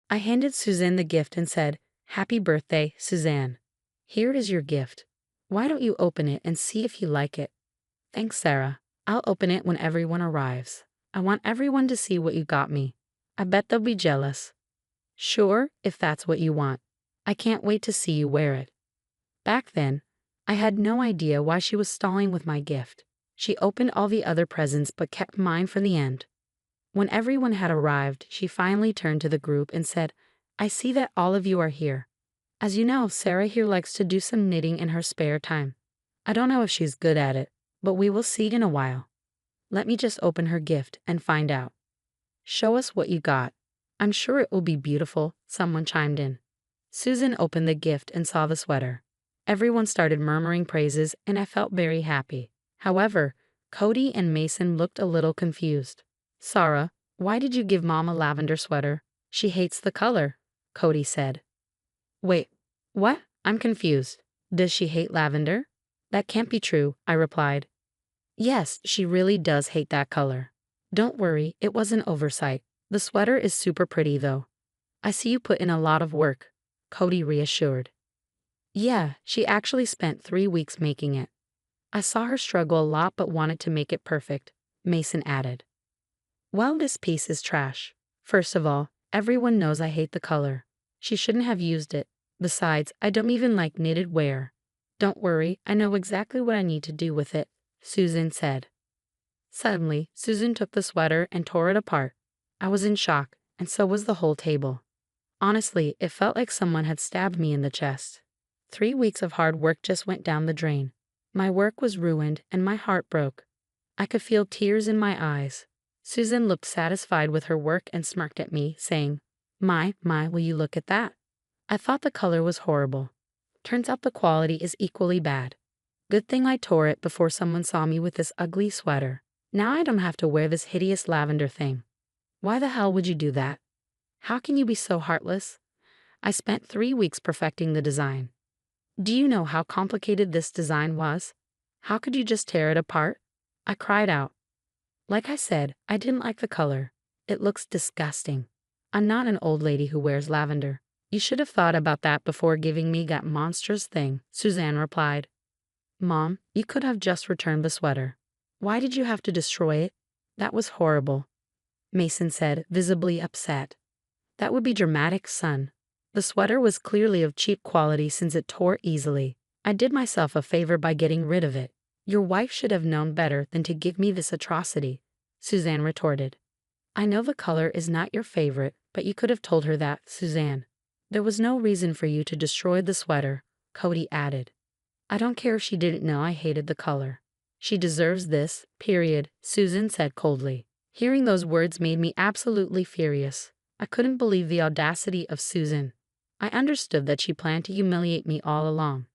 I handed Suzanne the gift and said, "Happy birthday, Suzanne. Here is your gift. Why don't you open it and see if you like it?" "Thanks, Sarah. I'll open it when everyone arrives. I want everyone to see what you got me. I bet they'll be jealous." "Sure, if that's what you want. I can't wait to see you wear it." Back then, I had no idea why she was stalling with my gift. She opened all the other presents but kept mine for the end. When everyone had arrived, she finally turned to the group and said, "I see that all of you are here. As you know, Sarah here likes to do some knitting in her spare time. I don't know if she's good at it, but we will see in a while. Let me just open her gift and find out." "Show us what you got. I'm sure it will be beautiful," someone chimed in. Susan opened the gift and saw the sweater. Everyone started murmuring praises, and I felt very happy. However, Cody and Mason looked a little confused. "Sarah, why did you give Mom a lavender sweater? She hates the color," Cody said. "Wait, what? I'm confused. Does she hate lavender?" "That can't be true," I replied. "Yes, she really does hate that color. Don't worry, it was an oversight. The sweater is super pretty though. I see you put in a lot of work," Cody reassured. "Yeah, she actually spent 3 weeks making it. I saw her struggle a lot but wanted to make it perfect," Mason added. "Well, this piece is trash. First of all, everyone knows I hate the color. She shouldn't have used it. Besides, I don't even like knitted wear." "Don't worry, I know exactly what I need to do with it," Susan said. Suddenly, Susan took the sweater and tore it apart. I was in shock, and so was the whole table. Honestly, it felt like someone had stabbed me in the chest. 3 weeks of hard work just went down the drain. My work was ruined and my heart broke. I could feel tears in my eyes. Susan looked satisfied with her work and smirked at me, saying, My, will you look at that?" I thought the color was horrible. Turns out the quality is equally bad. Good thing I tore it before someone saw me with this ugly sweater. Now I don't have to wear this hideous lavender thing. Why the hell would you do that? How can you be so heartless? I spent 3 weeks perfecting the design. Do you know how complicated this design was? How could you just tear it apart? I cried out. Like I said, I didn't like the color. It looks disgusting. I'm not an old lady who wears lavender. You should have thought about that before giving me that monstrous thing, Suzanne replied. Mom, you could have just returned the sweater. Why did you have to destroy it? That was horrible, Mason said, visibly upset. That would be dramatic, son. The sweater was clearly of cheap quality since it tore easily. I did myself a favor by getting rid of it. Your wife should have known better than to give me this atrocity, Suzanne retorted. I know the color is not your favorite, but you could have told her that, Suzanne. There was no reason for you to destroy the sweater, Cody added. I don't care if she didn't know I hated the color. She deserves this, period, Susan said coldly. Hearing those words made me absolutely furious. I couldn't believe the audacity of Susan. I understood that she planned to humiliate me all along.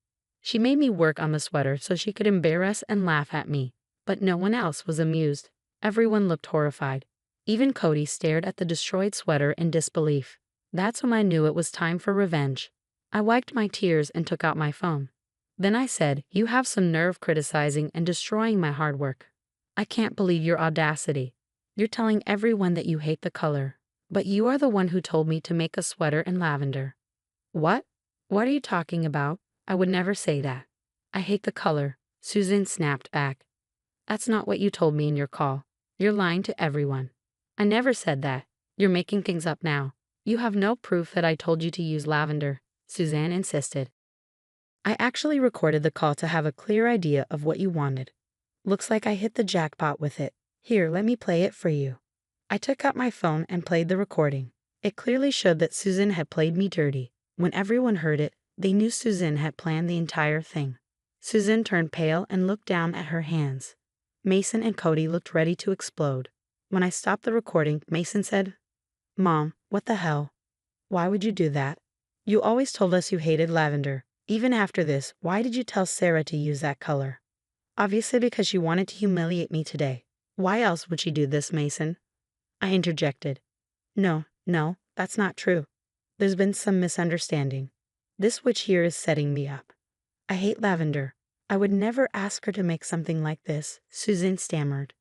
She made me work on the sweater so she could embarrass and laugh at me, but no one else was amused. Everyone looked horrified. Even Cody stared at the destroyed sweater in disbelief. That's when I knew it was time for revenge. I wiped my tears and took out my phone. Then I said, you have some nerve criticizing and destroying my hard work. I can't believe your audacity. You're telling everyone that you hate the color, but you are the one who told me to make a sweater in lavender. What? What are you talking about? I would never say that. I hate the color, Susan snapped back. That's not what you told me in your call. You're lying to everyone. I never said that. You're making things up now. You have no proof that I told you to use lavender, Suzanne insisted. I actually recorded the call to have a clear idea of what you wanted. Looks like I hit the jackpot with it. Here, let me play it for you. I took out my phone and played the recording. It clearly showed that Susan had played me dirty. When everyone heard it, they knew Susan had planned the entire thing. Susan turned pale and looked down at her hands. Mason and Cody looked ready to explode. When I stopped the recording, Mason said, Mom, what the hell? Why would you do that? You always told us you hated lavender. Even after this, why did you tell Sarah to use that color? Obviously because she wanted to humiliate me today. Why else would she do this, Mason? I interjected. No, that's not true. There's been some misunderstanding. This witch here is setting me up. I hate lavender. I would never ask her to make something like this, Susan stammered.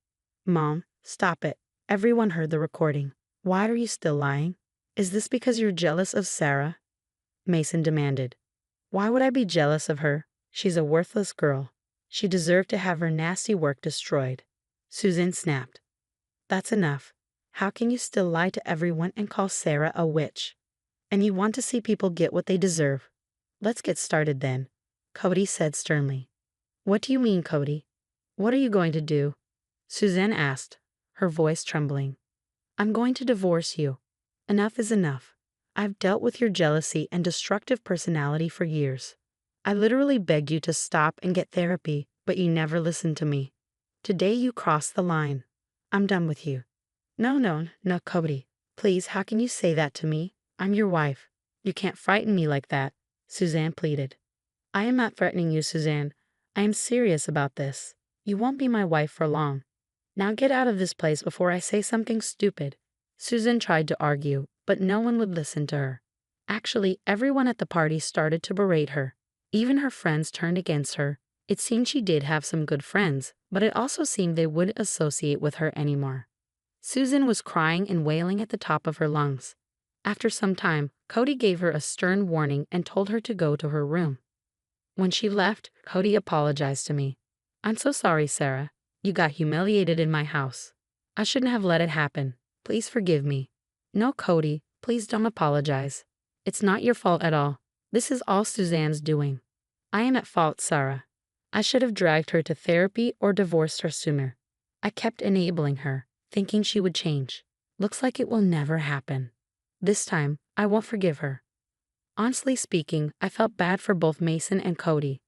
Mom, stop it. Everyone heard the recording. Why are you still lying? Is this because you're jealous of Sarah? Mason demanded. Why would I be jealous of her? She's a worthless girl. She deserved to have her nasty work destroyed. Susan snapped. That's enough. How can you still lie to everyone and call Sarah a witch? And you want to see people get what they deserve. Let's get started then, Cody said sternly. What do you mean, Cody? What are you going to do? Suzanne asked, her voice trembling. I'm going to divorce you. Enough is enough. I've dealt with your jealousy and destructive personality for years. I literally begged you to stop and get therapy, but you never listened to me. Today you crossed the line. I'm done with you. No, Cody. Please, how can you say that to me? I'm your wife. You can't frighten me like that, Suzanne pleaded. I am not threatening you, Suzanne. I am serious about this. You won't be my wife for long. Now get out of this place before I say something stupid. Susan tried to argue, but no one would listen to her. Actually, everyone at the party started to berate her. Even her friends turned against her. It seemed she did have some good friends, but it also seemed they wouldn't associate with her anymore. Susan was crying and wailing at the top of her lungs. After some time, Cody gave her a stern warning and told her to go to her room. When she left, Cody apologized to me. I'm so sorry, Sarah. You got humiliated in my house. I shouldn't have let it happen. Please forgive me. No, Cody, please don't apologize. It's not your fault at all. This is all Suzanne's doing. I am at fault, Sarah. I should have dragged her to therapy or divorced her sooner. I kept enabling her, thinking she would change. Looks like it will never happen. This time, I won't forgive her. Honestly speaking, I felt bad for both Mason and Cody.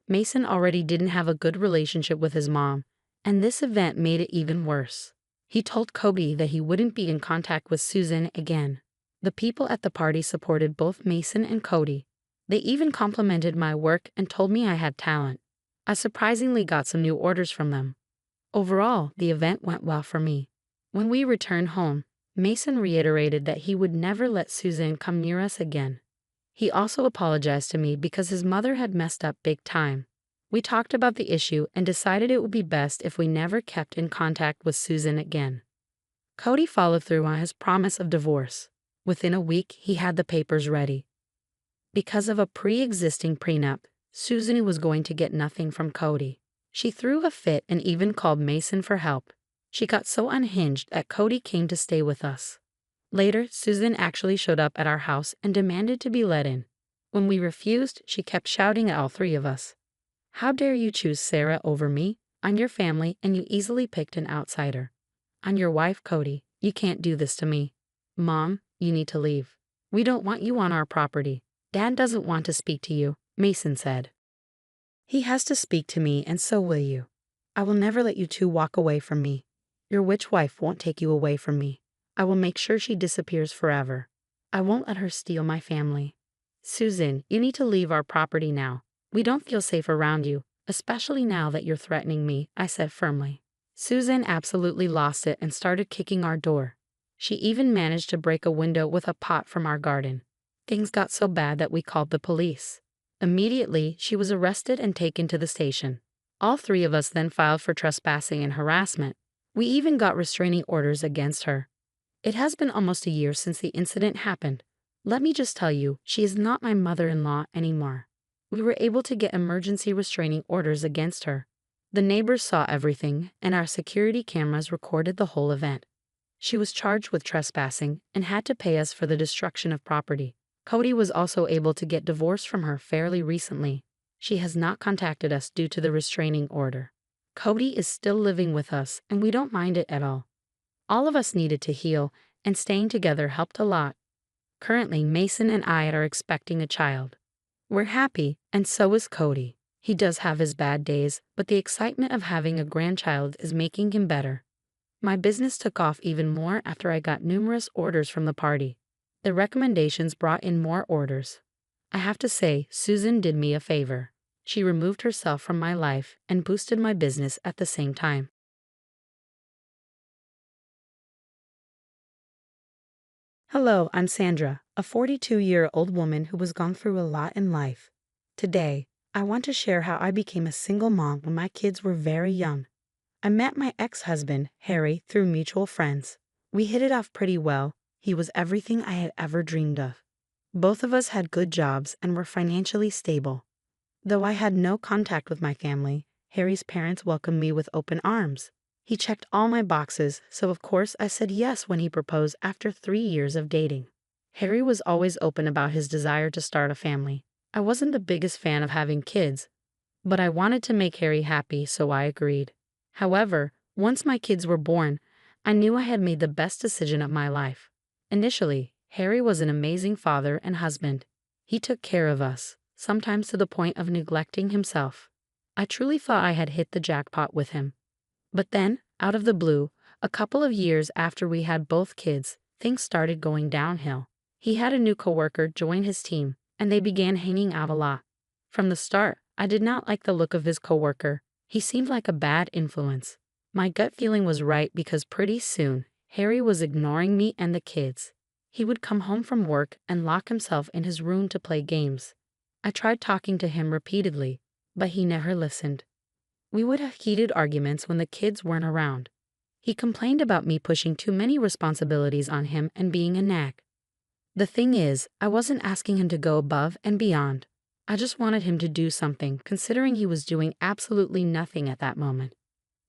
Mason already didn't have a good relationship with his mom, and this event made it even worse. He told Cody that he wouldn't be in contact with Susan again. The people at the party supported both Mason and Cody. They even complimented my work and told me I had talent. I surprisingly got some new orders from them. Overall, the event went well for me. When we returned home, Mason reiterated that he would never let Susan come near us again. He also apologized to me because his mother had messed up big time. We talked about the issue and decided it would be best if we never kept in contact with Susan again. Cody followed through on his promise of divorce. Within a week, he had the papers ready. Because of a pre-existing prenup, Susan was going to get nothing from Cody. She threw a fit and even called Mason for help. She got so unhinged that Cody came to stay with us. Later, Susan actually showed up at our house and demanded to be let in. When we refused, she kept shouting at all three of us. "How dare you choose Sarah over me? I'm your family and you easily picked an outsider. I'm your wife, Cody. You can't do this to me. Mom, you need to leave. We don't want you on our property. Dad doesn't want to speak to you," Mason said. "He has to speak to me and so will you. I will never let you two walk away from me. Your witch wife won't take you away from me. I will make sure she disappears forever. I won't let her steal my family. Susan, you need to leave our property now. We don't feel safe around you, especially now that you're threatening me," I said firmly. Susan absolutely lost it and started kicking our door. She even managed to break a window with a pot from our garden. Things got so bad that we called the police. Immediately, she was arrested and taken to the station. All three of us then filed for trespassing and harassment. We even got restraining orders against her. It has been almost a year since the incident happened. Let me just tell you, she is not my mother-in-law anymore. We were able to get emergency restraining orders against her. The neighbors saw everything, and our security cameras recorded the whole event. She was charged with trespassing and had to pay us for the destruction of property. Cody was also able to get divorced from her fairly recently. She has not contacted us due to the restraining order. Cody is still living with us, and we don't mind it at all. All of us needed to heal, and staying together helped a lot. Currently, Mason and I are expecting a child. We're happy, and so is Cody. He does have his bad days, but the excitement of having a grandchild is making him better. My business took off even more after I got numerous orders from the party. The recommendations brought in more orders. I have to say, Susan did me a favor. She removed herself from my life and boosted my business at the same time. Hello, I'm Sandra, a 42-year-old woman who has gone through a lot in life. Today, I want to share how I became a single mom when my kids were very young. I met my ex-husband, Harry, through mutual friends. We hit it off pretty well. He was everything I had ever dreamed of. Both of us had good jobs and were financially stable. Though I had no contact with my family, Harry's parents welcomed me with open arms. He checked all my boxes, so of course I said yes when he proposed after 3 years of dating. Harry was always open about his desire to start a family. I wasn't the biggest fan of having kids, but I wanted to make Harry happy, so I agreed. However, once my kids were born, I knew I had made the best decision of my life. Initially, Harry was an amazing father and husband. He took care of us, sometimes to the point of neglecting himself. I truly thought I had hit the jackpot with him. But then, out of the blue, a couple of years after we had both kids, things started going downhill. He had a new coworker join his team, and they began hanging out a lot. From the start, I did not like the look of his coworker. He seemed like a bad influence. My gut feeling was right because pretty soon, Harry was ignoring me and the kids. He would come home from work and lock himself in his room to play games. I tried talking to him repeatedly, but he never listened. We would have heated arguments when the kids weren't around. He complained about me pushing too many responsibilities on him and being a nag. The thing is, I wasn't asking him to go above and beyond. I just wanted him to do something, considering he was doing absolutely nothing at that moment.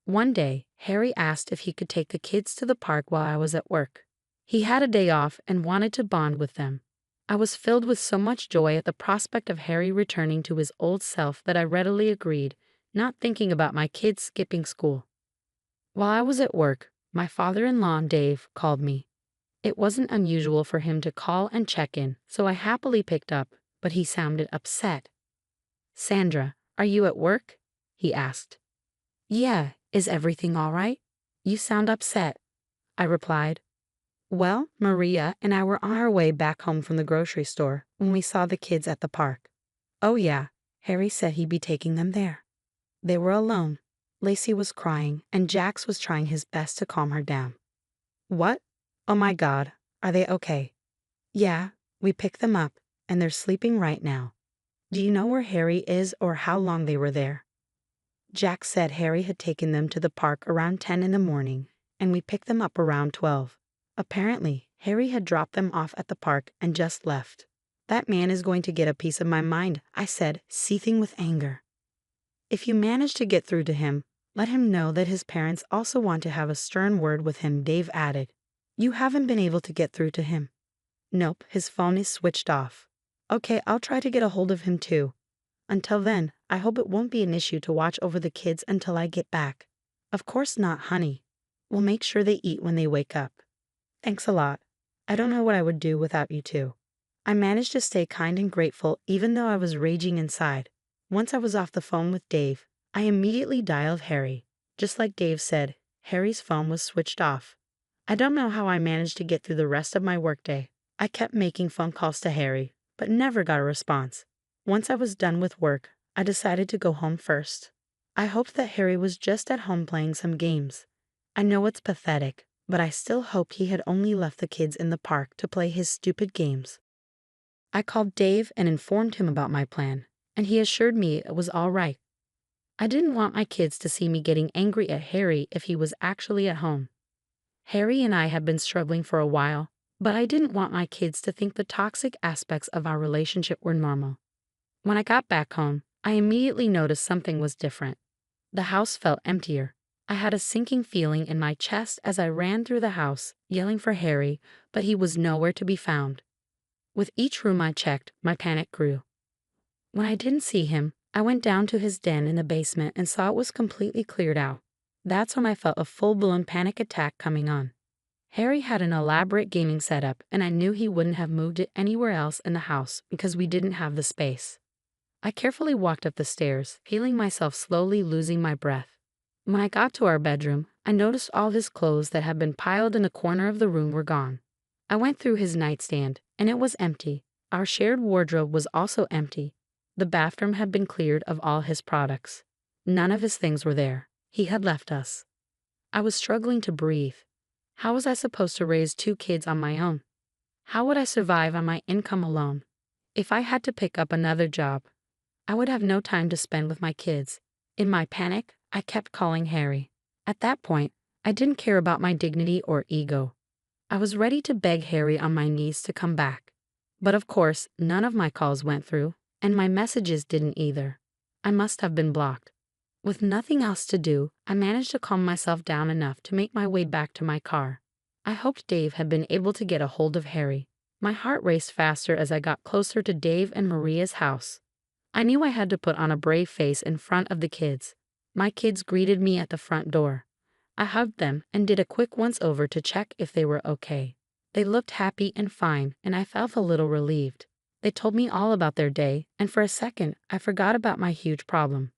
One day, Harry asked if he could take the kids to the park while I was at work. He had a day off and wanted to bond with them. I was filled with so much joy at the prospect of Harry returning to his old self that I readily agreed, not thinking about my kids skipping school. While I was at work, my father-in-law, Dave, called me. It wasn't unusual for him to call and check in, so I happily picked up, but he sounded upset. "Sandra, are you at work?" he asked. "Yeah, is everything all right? You sound upset," I replied. "Well, Maria and I were on our way back home from the grocery store when we saw the kids at the park." "Oh yeah, Harry said he'd be taking them there." They were alone. Lacey was crying, and Jax was trying his best to calm her down. "What? Oh my God, are they okay? Yeah, we picked them up, and they're sleeping right now. Do you know where Harry is or how long they were there? Jack said Harry had taken them to the park around 10 in the morning, and we picked them up around 12. Apparently, Harry had dropped them off at the park and just left. That man is going to get a piece of my mind, I said, seething with anger. If you manage to get through to him, let him know that his parents also want to have a stern word with him, Dave added. You haven't been able to get through to him. Nope, his phone is switched off. Okay, I'll try to get a hold of him too. Until then, I hope it won't be an issue to watch over the kids until I get back. Of course not, honey. We'll make sure they eat when they wake up. Thanks a lot. I don't know what I would do without you two. I managed to stay kind and grateful even though I was raging inside. Once I was off the phone with Dave, I immediately dialed Harry. Just like Dave said, Harry's phone was switched off. I don't know how I managed to get through the rest of my workday. I kept making phone calls to Harry, but never got a response. Once I was done with work, I decided to go home first. I hoped that Harry was just at home playing some games. I know it's pathetic, but I still hope he had only left the kids in the park to play his stupid games. I called Dave and informed him about my plan, and he assured me it was all right. I didn't want my kids to see me getting angry at Harry if he was actually at home. Harry and I had been struggling for a while, but I didn't want my kids to think the toxic aspects of our relationship were normal. When I got back home, I immediately noticed something was different. The house felt emptier. I had a sinking feeling in my chest as I ran through the house, yelling for Harry, but he was nowhere to be found. With each room I checked, my panic grew. When I didn't see him, I went down to his den in the basement and saw it was completely cleared out. That's when I felt a full-blown panic attack coming on. Harry had an elaborate gaming setup, and I knew he wouldn't have moved it anywhere else in the house because we didn't have the space. I carefully walked up the stairs, feeling myself slowly losing my breath. When I got to our bedroom, I noticed all his clothes that had been piled in the corner of the room were gone. I went through his nightstand, and it was empty. Our shared wardrobe was also empty. The bathroom had been cleared of all his products. None of his things were there. He had left us. I was struggling to breathe. How was I supposed to raise 2 kids on my own? How would I survive on my income alone? If I had to pick up another job, I would have no time to spend with my kids. In my panic, I kept calling Harry. At that point, I didn't care about my dignity or ego. I was ready to beg Harry on my knees to come back. But of course, none of my calls went through, and my messages didn't either. I must have been blocked. With nothing else to do, I managed to calm myself down enough to make my way back to my car. I hoped Dave had been able to get a hold of Harry. My heart raced faster as I got closer to Dave and Maria's house. I knew I had to put on a brave face in front of the kids. My kids greeted me at the front door. I hugged them and did a quick once-over to check if they were okay. They looked happy and fine, and I felt a little relieved. They told me all about their day, and for a second, I forgot about my huge problem.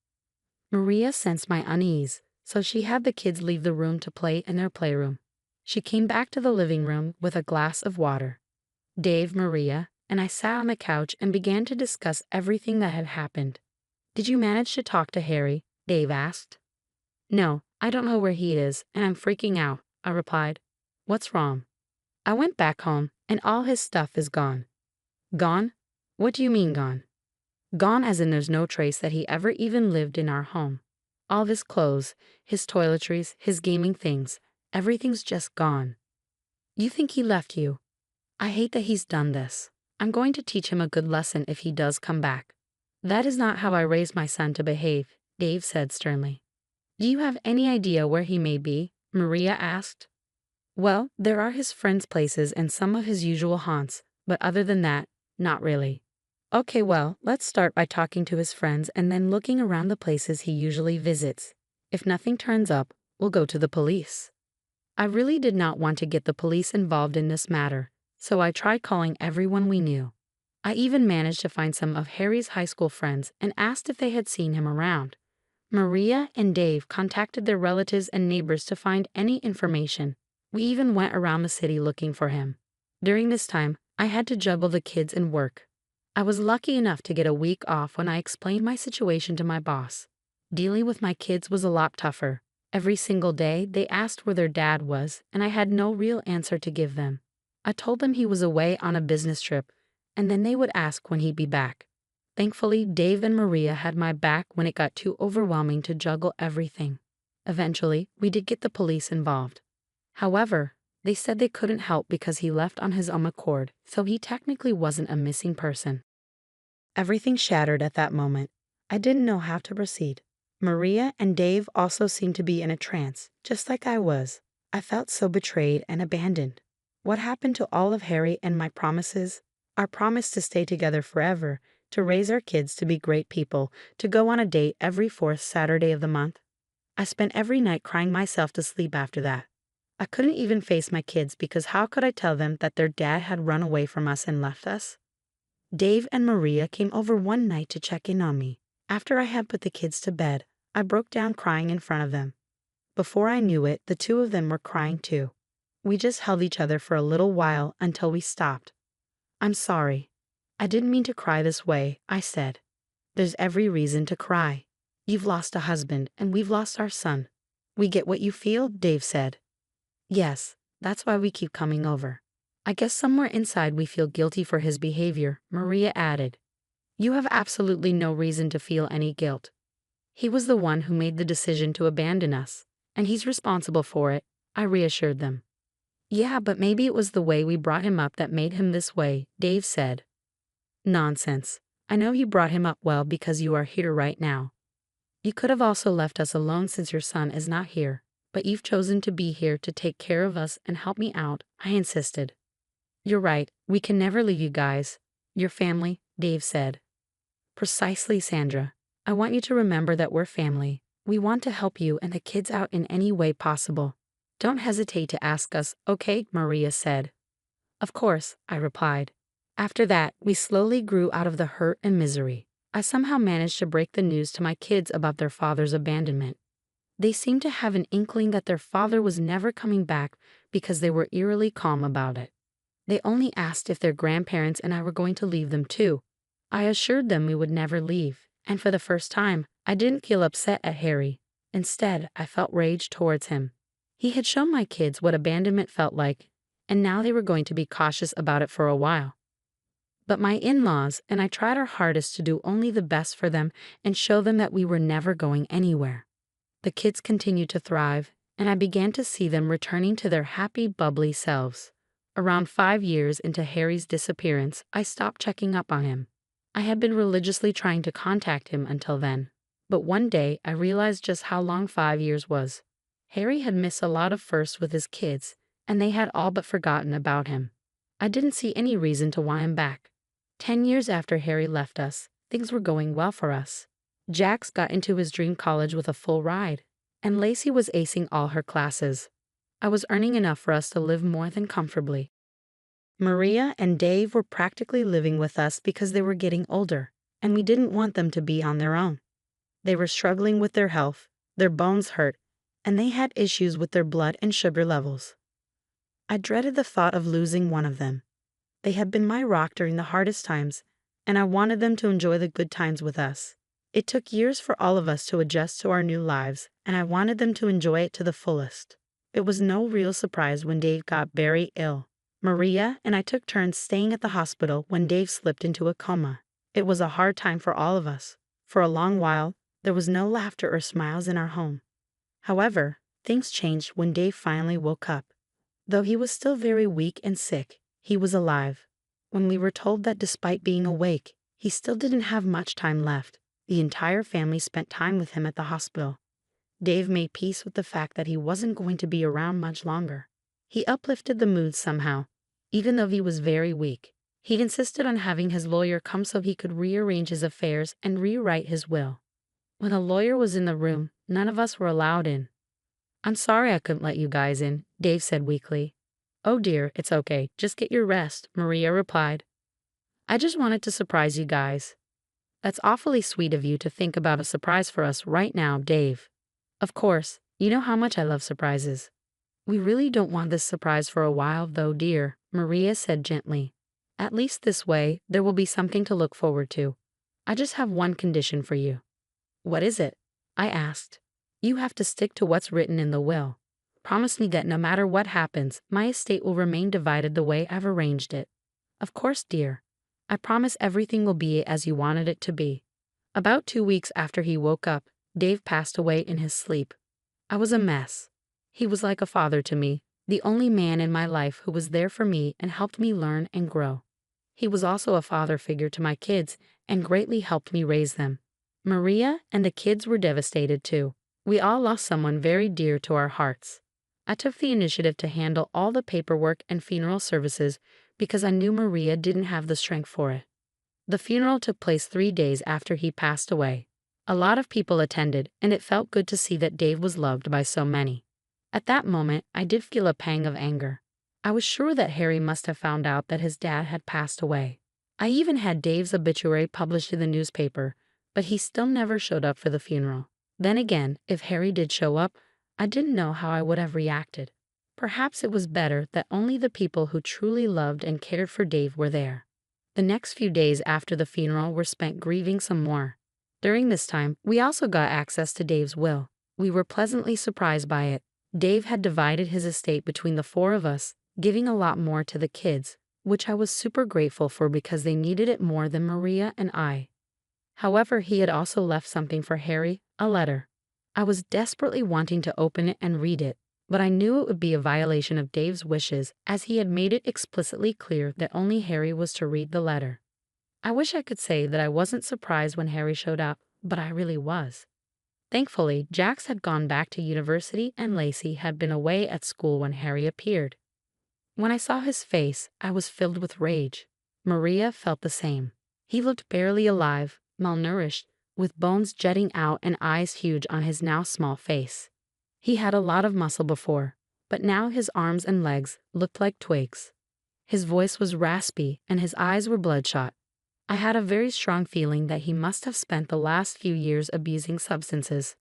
Maria sensed my unease, so she had the kids leave the room to play in their playroom. She came back to the living room with a glass of water. Dave, Maria, and I sat on the couch and began to discuss everything that had happened. Did you manage to talk to Harry? Dave asked. No, I don't know where he is, and I'm freaking out, I replied. What's wrong? I went back home, and all his stuff is gone. Gone? What do you mean gone? Gone as in there's no trace that he ever even lived in our home. All of his clothes, his toiletries, his gaming things, everything's just gone. You think he left you? I hate that he's done this. I'm going to teach him a good lesson if he does come back. That is not how I raised my son to behave, Dave said sternly. Do you have any idea where he may be? Maria asked. Well, there are his friends' places and some of his usual haunts, but other than that, not really. Okay, well, let's start by talking to his friends and then looking around the places he usually visits. If nothing turns up, we'll go to the police. I really did not want to get the police involved in this matter, so I tried calling everyone we knew. I even managed to find some of Harry's high school friends and asked if they had seen him around. Maria and Dave contacted their relatives and neighbors to find any information. We even went around the city looking for him. During this time, I had to juggle the kids and work. I was lucky enough to get a week off when I explained my situation to my boss. Dealing with my kids was a lot tougher, Every single day, they asked where their dad was, and I had no real answer to give them. I told them he was away on a business trip, and then they would ask when he'd be back. Thankfully, Dave and Maria had my back when it got too overwhelming to juggle everything. Eventually, we did get the police involved. However, they said they couldn't help because he left on his own accord, so he technically wasn't a missing person. Everything shattered at that moment. I didn't know how to proceed. Maria and Dave also seemed to be in a trance, just like I was. I felt so betrayed and abandoned. What happened to all of Harry and my promises? Our promise to stay together forever, to raise our kids to be great people, to go on a date every fourth Saturday of the month. I spent every night crying myself to sleep after that. I couldn't even face my kids because how could I tell them that their dad had run away from us and left us? Dave and Maria came over one night to check in on me. After I had put the kids to bed, I broke down crying in front of them. Before I knew it, the two of them were crying too. We just held each other for a little while until we stopped. "I'm sorry. I didn't mean to cry this way," I said. "There's every reason to cry. You've lost a husband, and we've lost our son." "We get what you feel," Dave said. "Yes, that's why we keep coming over." "I guess somewhere inside we feel guilty for his behavior," Maria added. "You have absolutely no reason to feel any guilt. He was the one who made the decision to abandon us, and he's responsible for it," I reassured them. "Yeah, but maybe it was the way we brought him up that made him this way," Dave said. "Nonsense. I know you brought him up well because you are here right now. You could have also left us alone since your son is not here, but you've chosen to be here to take care of us and help me out," I insisted. "You're right, we can never leave you guys. Your family," Dave said. "Precisely, Sandra. I want you to remember that we're family. We want to help you and the kids out in any way possible. Don't hesitate to ask us, okay?" Maria said. "Of course," I replied. After that, we slowly grew out of the hurt and misery. I somehow managed to break the news to my kids about their father's abandonment. They seemed to have an inkling that their father was never coming back because they were eerily calm about it. They only asked if their grandparents and I were going to leave them too. I assured them we would never leave, and for the first time, I didn't feel upset at Harry. Instead, I felt rage towards him. He had shown my kids what abandonment felt like, and now they were going to be cautious about it for a while. But my in-laws and I tried our hardest to do only the best for them and show them that we were never going anywhere. The kids continued to thrive, and I began to see them returning to their happy, bubbly selves. Around 5 years into Harry's disappearance, I stopped checking up on him. I had been religiously trying to contact him until then, but one day I realized just how long 5 years was. Harry had missed a lot of firsts with his kids, and they had all but forgotten about him. I didn't see any reason to want him back. 10 years after Harry left us, things were going well for us. Jax got into his dream college with a full ride, and Lacey was acing all her classes. I was earning enough for us to live more than comfortably. Maria and Dave were practically living with us because they were getting older, and we didn't want them to be on their own. They were struggling with their health, their bones hurt, and they had issues with their blood and sugar levels. I dreaded the thought of losing one of them. They had been my rock during the hardest times, and I wanted them to enjoy the good times with us. It took years for all of us to adjust to our new lives, and I wanted them to enjoy it to the fullest. It was no real surprise when Dave got very ill. Maria and I took turns staying at the hospital when Dave slipped into a coma. It was a hard time for all of us. For a long while, there was no laughter or smiles in our home. However, things changed when Dave finally woke up. Though he was still very weak and sick, he was alive. When we were told that despite being awake, he still didn't have much time left, the entire family spent time with him at the hospital. Dave made peace with the fact that he wasn't going to be around much longer. He uplifted the mood somehow, even though he was very weak. He insisted on having his lawyer come so he could rearrange his affairs and rewrite his will. When a lawyer was in the room, none of us were allowed in. "I'm sorry I couldn't let you guys in," Dave said weakly. "Oh dear, it's okay. Just get your rest," Maria replied. "I just wanted to surprise you guys." "That's awfully sweet of you to think about a surprise for us right now, Dave." "Of course, you know how much I love surprises." "We really don't want this surprise for a while, though, dear," Maria said gently. "At least this way, there will be something to look forward to. I just have one condition for you." "What is it?" I asked. You have to stick to what's written in the will. Promise me that no matter what happens, my estate will remain divided the way I've arranged it." "Of course, dear. I promise everything will be as you wanted it to be." About 2 weeks after he woke up, Dave passed away in his sleep. I was a mess. He was like a father to me, the only man in my life who was there for me and helped me learn and grow. He was also a father figure to my kids and greatly helped me raise them. Maria and the kids were devastated too. We all lost someone very dear to our hearts. I took the initiative to handle all the paperwork and funeral services because I knew Maria didn't have the strength for it. The funeral took place 3 days after he passed away. A lot of people attended, and it felt good to see that Dave was loved by so many. At that moment, I did feel a pang of anger. I was sure that Harry must have found out that his dad had passed away. I even had Dave's obituary published in the newspaper, but he still never showed up for the funeral. Then again, if Harry did show up, I didn't know how I would have reacted. Perhaps it was better that only the people who truly loved and cared for Dave were there. The next few days after the funeral were spent grieving some more. During this time, we also got access to Dave's will. We were pleasantly surprised by it. Dave had divided his estate between the 4 of us, giving a lot more to the kids, which I was super grateful for because they needed it more than Maria and I. However, he had also left something for Harry, a letter. I was desperately wanting to open it and read it, but I knew it would be a violation of Dave's wishes as he had made it explicitly clear that only Harry was to read the letter. I wish I could say that I wasn't surprised when Harry showed up, but I really was. Thankfully, Jax had gone back to university and Lacey had been away at school when Harry appeared. When I saw his face, I was filled with rage. Maria felt the same. He looked barely alive, malnourished, with bones jutting out and eyes huge on his now small face. He had a lot of muscle before, but now his arms and legs looked like twigs. His voice was raspy and his eyes were bloodshot. I had a very strong feeling that he must have spent the last few years abusing substances.